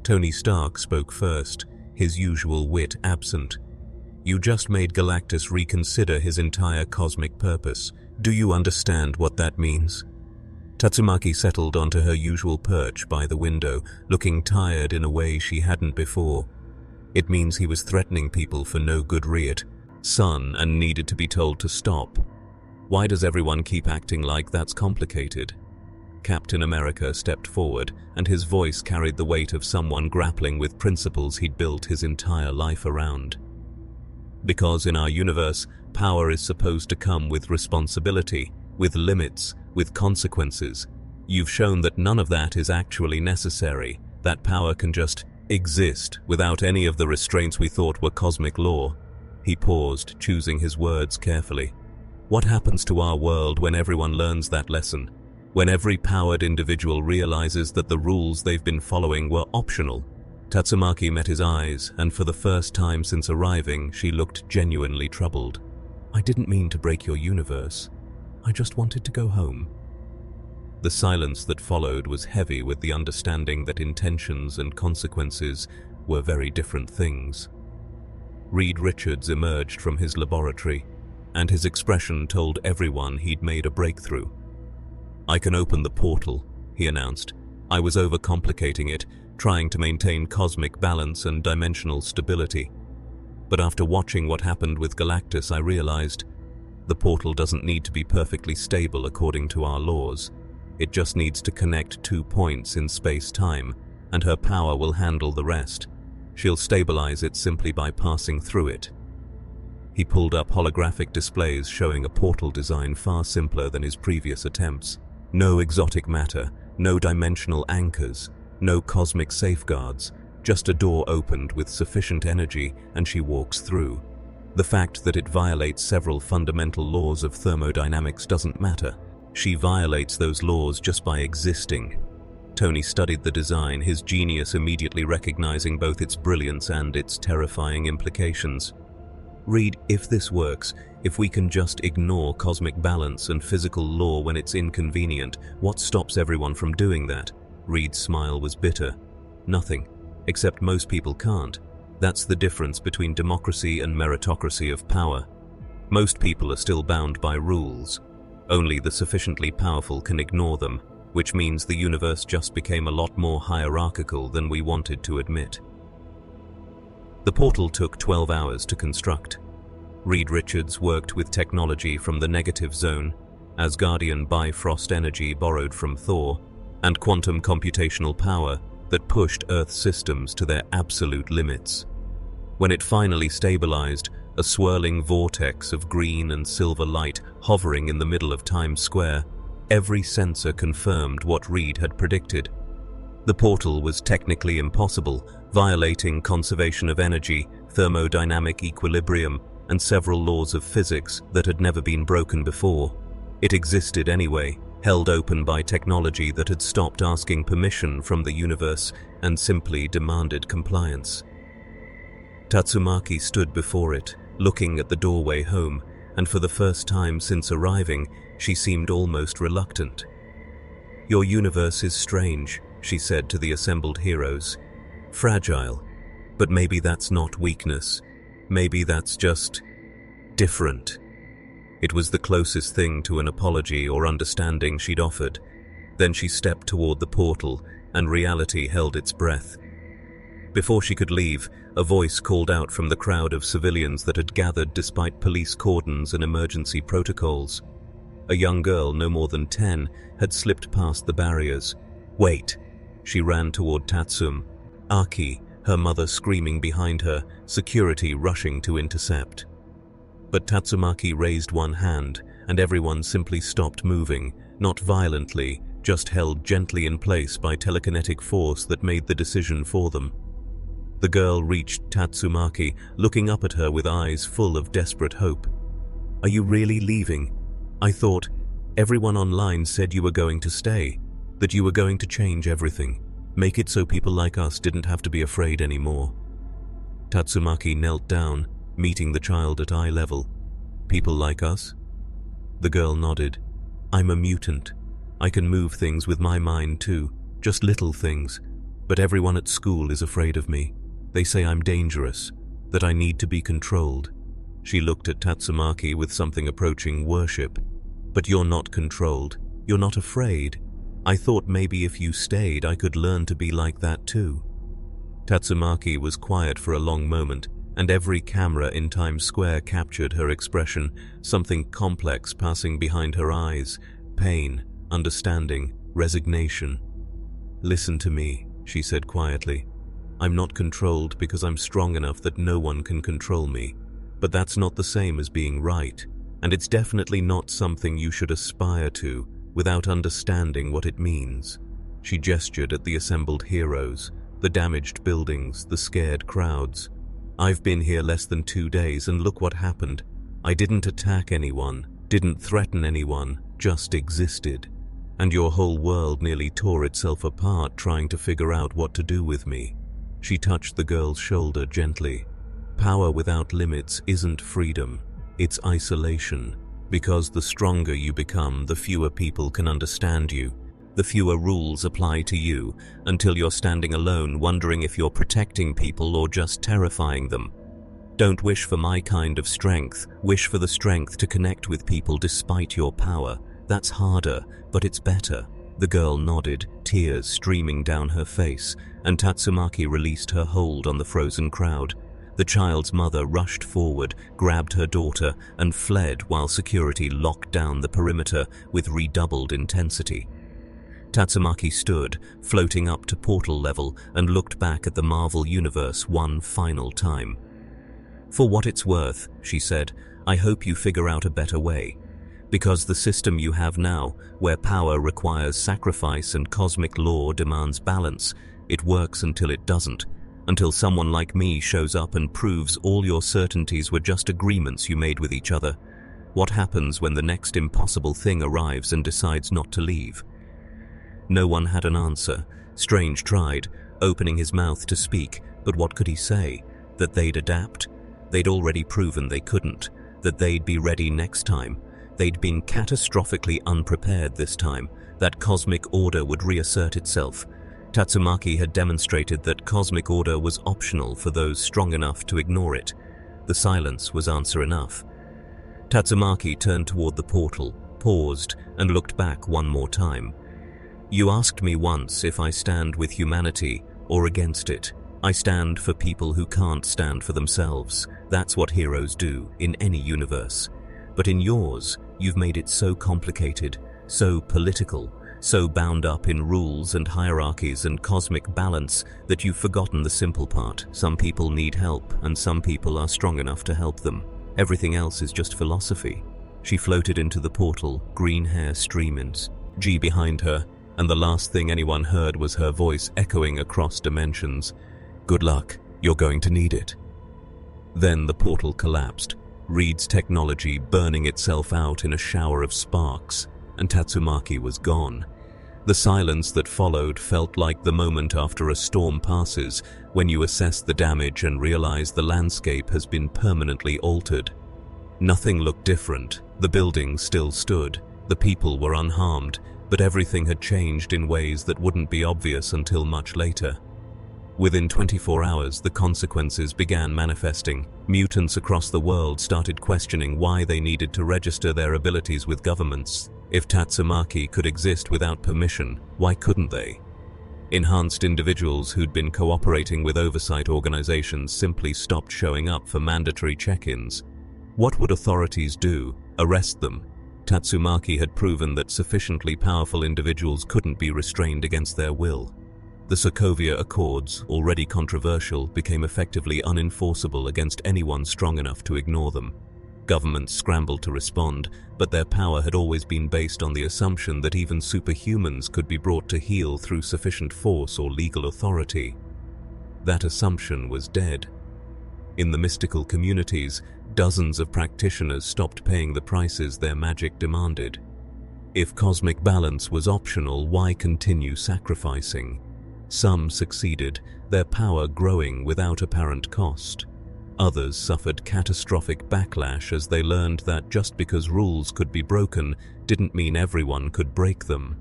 Tony Stark spoke first, his usual wit absent. "You just made Galactus reconsider his entire cosmic purpose. Do you understand what that means?" Tatsumaki settled onto her usual perch by the window, looking tired in a way she hadn't before. "It means he was threatening people for no good reason, and needed to be told to stop. Why does everyone keep acting like that's complicated?" Captain America stepped forward, and his voice carried the weight of someone grappling with principles he'd built his entire life around. "Because in our universe, power is supposed to come with responsibility, with limits, with consequences. You've shown that none of that is actually necessary, that power can just exist without any of the restraints we thought were cosmic law." He paused, choosing his words carefully. "What happens to our world when everyone learns that lesson? When every powered individual realizes that the rules they've been following were optional? Tatsumaki met his eyes, and for the first time since arriving, she looked genuinely troubled. "I didn't mean to break your universe. I just wanted to go home." The silence that followed was heavy with the understanding that intentions and consequences were very different things. Reed Richards emerged from his laboratory, and his expression told everyone he'd made a breakthrough. "I can open the portal," he announced. "I was overcomplicating it, trying to maintain cosmic balance and dimensional stability. But after watching what happened with Galactus, I realized the portal doesn't need to be perfectly stable according to our laws. It just needs to connect 2 points in space-time, and her power will handle the rest. She'll stabilize it simply by passing through it." He pulled up holographic displays showing a portal design far simpler than his previous attempts. No exotic matter, no dimensional anchors, no cosmic safeguards, just a door opened with sufficient energy and she walks through. The fact that it violates several fundamental laws of thermodynamics doesn't matter. She violates those laws just by existing. Tony studied the design, his genius immediately recognizing both its brilliance and its terrifying implications. "Reed, if this works, if we can just ignore cosmic balance and physical law when it's inconvenient, what stops everyone from doing that?" Reed's smile was bitter. "Nothing, except most people can't. That's the difference between democracy and meritocracy of power. Most people are still bound by rules. Only the sufficiently powerful can ignore them, which means the universe just became a lot more hierarchical than we wanted to admit." The portal took 12 hours to construct. Reed Richards worked with technology from the negative zone, Asgardian Bifrost energy borrowed from Thor, and quantum computational power that pushed Earth's systems to their absolute limits. When it finally stabilized, a swirling vortex of green and silver light hovering in the middle of Times Square, every sensor confirmed what Reed had predicted. The portal was technically impossible, violating conservation of energy, thermodynamic equilibrium, and several laws of physics that had never been broken before. It existed anyway, held open by technology that had stopped asking permission from the universe and simply demanded compliance. Tatsumaki stood before it, looking at the doorway home, and for the first time since arriving, she seemed almost reluctant. "Your universe is strange," she said to the assembled heroes. "Fragile, but maybe that's not weakness. Maybe that's just different." It was the closest thing to an apology or understanding she'd offered. Then she stepped toward the portal, and reality held its breath. Before she could leave, a voice called out from the crowd of civilians that had gathered despite police cordons and emergency protocols. A young girl, no more than 10, had slipped past the barriers. "Wait!" She ran toward Tatsumaki, her mother screaming behind her, security rushing to intercept. But Tatsumaki raised one hand, and everyone simply stopped moving, not violently, just held gently in place by telekinetic force that made the decision for them. The girl reached Tatsumaki, looking up at her with eyes full of desperate hope. "Are you really leaving? I thought everyone online said you were going to stay, that you were going to change everything, make it so people like us didn't have to be afraid anymore." Tatsumaki knelt down, meeting the child at eye level. "People like us?" The girl nodded. "I'm a mutant. I can move things with my mind too, just little things. But everyone at school is afraid of me. They say I'm dangerous, that I need to be controlled." She looked at Tatsumaki with something approaching worship. "But you're not controlled. You're not afraid. I thought maybe if you stayed I could learn to be like that too." Tatsumaki was quiet for a long moment, and every camera in Times Square captured her expression, something complex passing behind her eyes, pain, understanding, resignation. "Listen to me," she said quietly. "I'm not controlled because I'm strong enough that no one can control me. But that's not the same as being right, and it's definitely not something you should aspire to without understanding what it means." She gestured at the assembled heroes, the damaged buildings, the scared crowds. "I've been here less than 2 days and look what happened. I didn't attack anyone, didn't threaten anyone, just existed. And your whole world nearly tore itself apart trying to figure out what to do with me. She touched the girl's shoulder gently. Power without limits isn't freedom, it's isolation. Because the stronger you become, the fewer people can understand you. The fewer rules apply to you, until you're standing alone wondering if you're protecting people or just terrifying them. Don't wish for my kind of strength. Wish for the strength to connect with people despite your power. That's harder, but it's better. The girl nodded, tears streaming down her face, and Tatsumaki released her hold on the frozen crowd. The child's mother rushed forward, grabbed her daughter, and fled while security locked down the perimeter with redoubled intensity. Tatsumaki stood, floating up to portal level, and looked back at the Marvel Universe one final time. "For what it's worth," she said, "I hope you figure out a better way. Because the system you have now, where power requires sacrifice and cosmic law demands balance, it works until it doesn't. Until someone like me shows up and proves all your certainties were just agreements you made with each other. What happens when the next impossible thing arrives and decides not to leave?" No one had an answer. Strange tried, opening his mouth to speak, but what could he say? That they'd adapt? They'd already proven they couldn't. That they'd be ready next time. They'd been catastrophically unprepared this time. That cosmic order would reassert itself. Tatsumaki had demonstrated that cosmic order was optional for those strong enough to ignore it. The silence was answer enough. Tatsumaki turned toward the portal, paused, and looked back one more time. "You asked me once if I stand with humanity or against it. I stand for people who can't stand for themselves. That's what heroes do in any universe. But in yours, you've made it so complicated, so political, so bound up in rules and hierarchies and cosmic balance that you've forgotten the simple part. Some people need help, and some people are strong enough to help them. Everything else is just philosophy." She floated into the portal, green hair streaming, G behind her, and the last thing anyone heard was her voice echoing across dimensions. "Good luck, you're going to need it." Then the portal collapsed, Reed's technology burning itself out in a shower of sparks, and Tatsumaki was gone. The silence that followed felt like the moment after a storm passes, when you assess the damage and realize the landscape has been permanently altered. Nothing looked different. The buildings still stood. The people were unharmed, but everything had changed in ways that wouldn't be obvious until much later. Within 24 hours, the consequences began manifesting. Mutants across the world started questioning why they needed to register their abilities with governments. If Tatsumaki could exist without permission, why couldn't they? Enhanced individuals who'd been cooperating with oversight organizations simply stopped showing up for mandatory check-ins. What would authorities do? Arrest them? Tatsumaki had proven that sufficiently powerful individuals couldn't be restrained against their will. The Sokovia Accords, already controversial, became effectively unenforceable against anyone strong enough to ignore them. Governments scrambled to respond, but their power had always been based on the assumption that even superhumans could be brought to heel through sufficient force or legal authority. That assumption was dead. In the mystical communities, dozens of practitioners stopped paying the prices their magic demanded. If cosmic balance was optional, why continue sacrificing? Some succeeded, their power growing without apparent cost. Others suffered catastrophic backlash as they learned that just because rules could be broken didn't mean everyone could break them.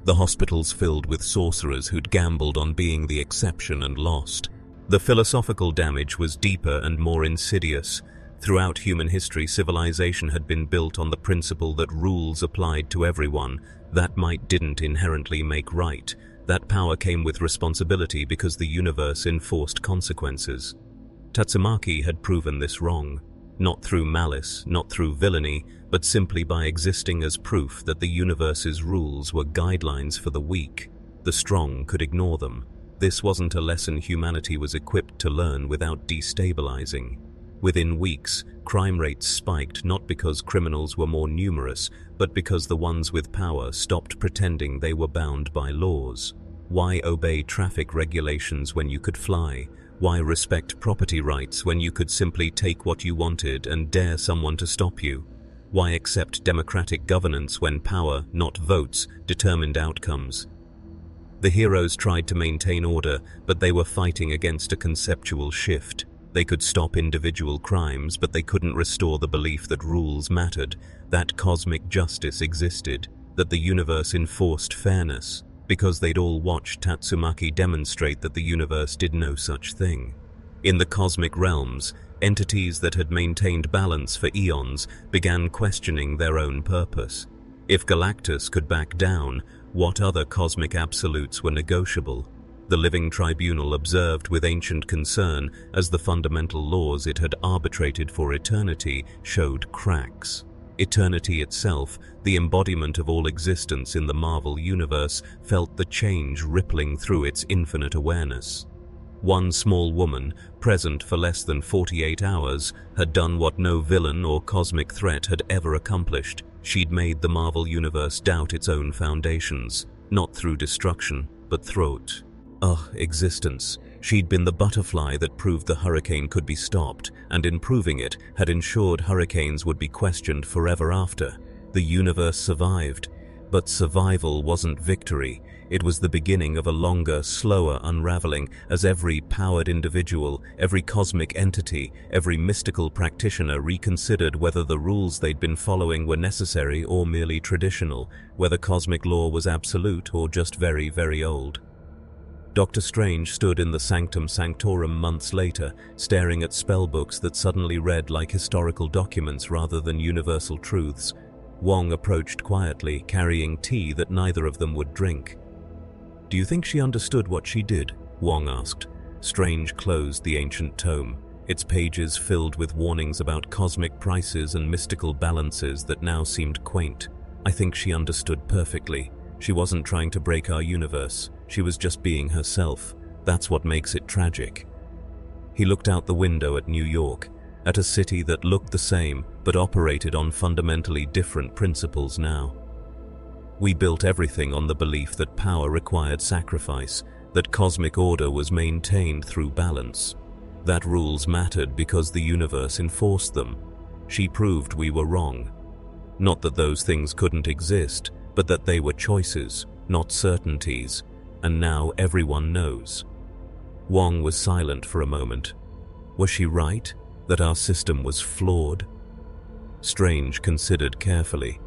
The hospitals filled with sorcerers who'd gambled on being the exception and lost. The philosophical damage was deeper and more insidious. Throughout human history, civilization had been built on the principle that rules applied to everyone. That might didn't inherently make right. That power came with responsibility because the universe enforced consequences. Tatsumaki had proven this wrong, not through malice, not through villainy, but simply by existing as proof that the universe's rules were guidelines for the weak. The strong could ignore them. This wasn't a lesson humanity was equipped to learn without destabilizing. Within weeks, crime rates spiked not because criminals were more numerous, but because the ones with power stopped pretending they were bound by laws. Why obey traffic regulations when you could fly? Why respect property rights when you could simply take what you wanted and dare someone to stop you? Why accept democratic governance when power, not votes, determined outcomes? The heroes tried to maintain order, but they were fighting against a conceptual shift. They could stop individual crimes, but they couldn't restore the belief that rules mattered, that cosmic justice existed, that the universe enforced fairness, because they'd all watched Tatsumaki demonstrate that the universe did no such thing. In the cosmic realms, entities that had maintained balance for eons began questioning their own purpose. If Galactus could back down, what other cosmic absolutes were negotiable? The living tribunal observed with ancient concern as the fundamental laws it had arbitrated for eternity showed cracks. Eternity itself, the embodiment of all existence in the Marvel universe, felt the change rippling through its infinite awareness. One small woman, present for less than 48 hours, had done what no villain or cosmic threat had ever accomplished. She'd made the Marvel universe doubt its own foundations, not through destruction, but through it. Existence. She'd been the butterfly that proved the hurricane could be stopped, and in proving it, had ensured hurricanes would be questioned forever after. The universe survived. But survival wasn't victory. It was the beginning of a longer, slower unraveling, as every powered individual, every cosmic entity, every mystical practitioner reconsidered whether the rules they'd been following were necessary or merely traditional, whether cosmic law was absolute or just very, very old. Dr. Strange stood in the Sanctum Sanctorum months later, staring at spellbooks that suddenly read like historical documents rather than universal truths. Wong approached quietly, carrying tea that neither of them would drink. "Do you think she understood what she did?" Wong asked. Strange closed the ancient tome, its pages filled with warnings about cosmic prices and mystical balances that now seemed quaint. "I think she understood perfectly. She wasn't trying to break our universe. She was just being herself. That's what makes it tragic." He looked out the window at New York, at a city that looked the same but operated on fundamentally different principles now. "We built everything on the belief that power required sacrifice, that cosmic order was maintained through balance, that rules mattered because the universe enforced them. She proved we were wrong. Not that those things couldn't exist, but that they were choices, not certainties, and now everyone knows." Wong was silent for a moment. Was she right, that our system was flawed? Strange considered carefully.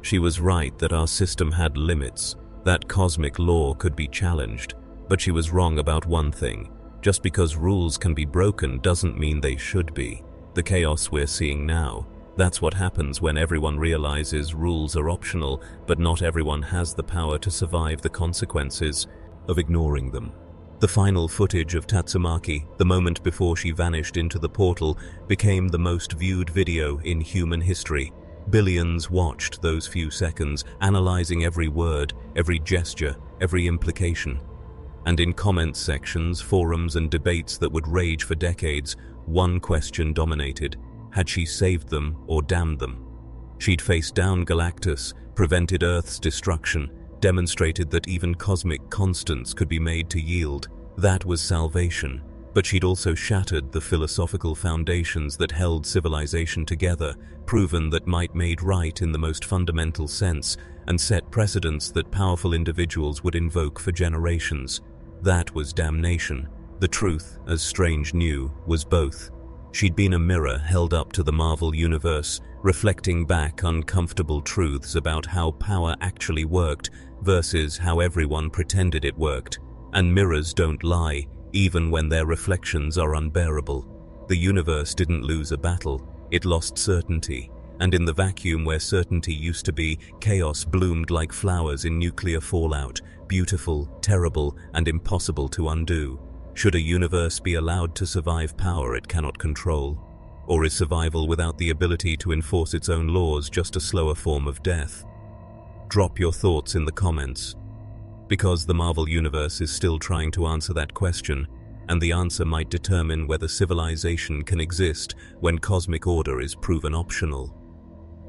She was right that our system had limits, that cosmic law could be challenged, but she was wrong about one thing. Just because rules can be broken doesn't mean they should be. The chaos we're seeing now, that's what happens when everyone realizes rules are optional, but not everyone has the power to survive the consequences of ignoring them. The final footage of Tatsumaki, the moment before she vanished into the portal, became the most viewed video in human history. Billions watched those few seconds, analyzing every word, every gesture, every implication. And in comment sections, forums and debates that would rage for decades, one question dominated: had she saved them or damned them? She'd faced down Galactus, prevented Earth's destruction, demonstrated that even cosmic constants could be made to yield. That was salvation. But she'd also shattered the philosophical foundations that held civilization together, proven that might made right in the most fundamental sense, and set precedents that powerful individuals would invoke for generations. That was damnation. The truth, as Strange knew, was both. She'd been a mirror held up to the Marvel universe, reflecting back uncomfortable truths about how power actually worked versus how everyone pretended it worked. And mirrors don't lie, even when their reflections are unbearable. The universe didn't lose a battle, it lost certainty. And in the vacuum where certainty used to be, chaos bloomed like flowers in nuclear fallout, beautiful, terrible, and impossible to undo. Should a universe be allowed to survive power it cannot control? Or is survival without the ability to enforce its own laws just a slower form of death? Drop your thoughts in the comments. Because the Marvel Universe is still trying to answer that question, and the answer might determine whether civilization can exist when cosmic order is proven optional.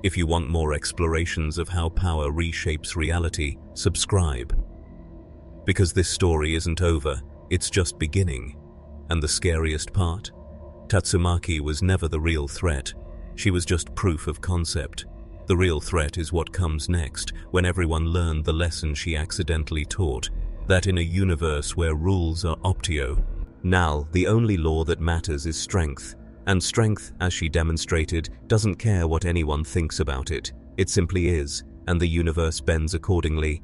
If you want more explorations of how power reshapes reality, subscribe. Because this story isn't over, it's just beginning. And the scariest part? Tatsumaki was never the real threat. She was just proof of concept. The real threat is what comes next, when everyone learned the lesson she accidentally taught, that in a universe where rules are optio, Nal, the only law that matters is strength. And strength, as she demonstrated, doesn't care what anyone thinks about it. It simply is, and the universe bends accordingly.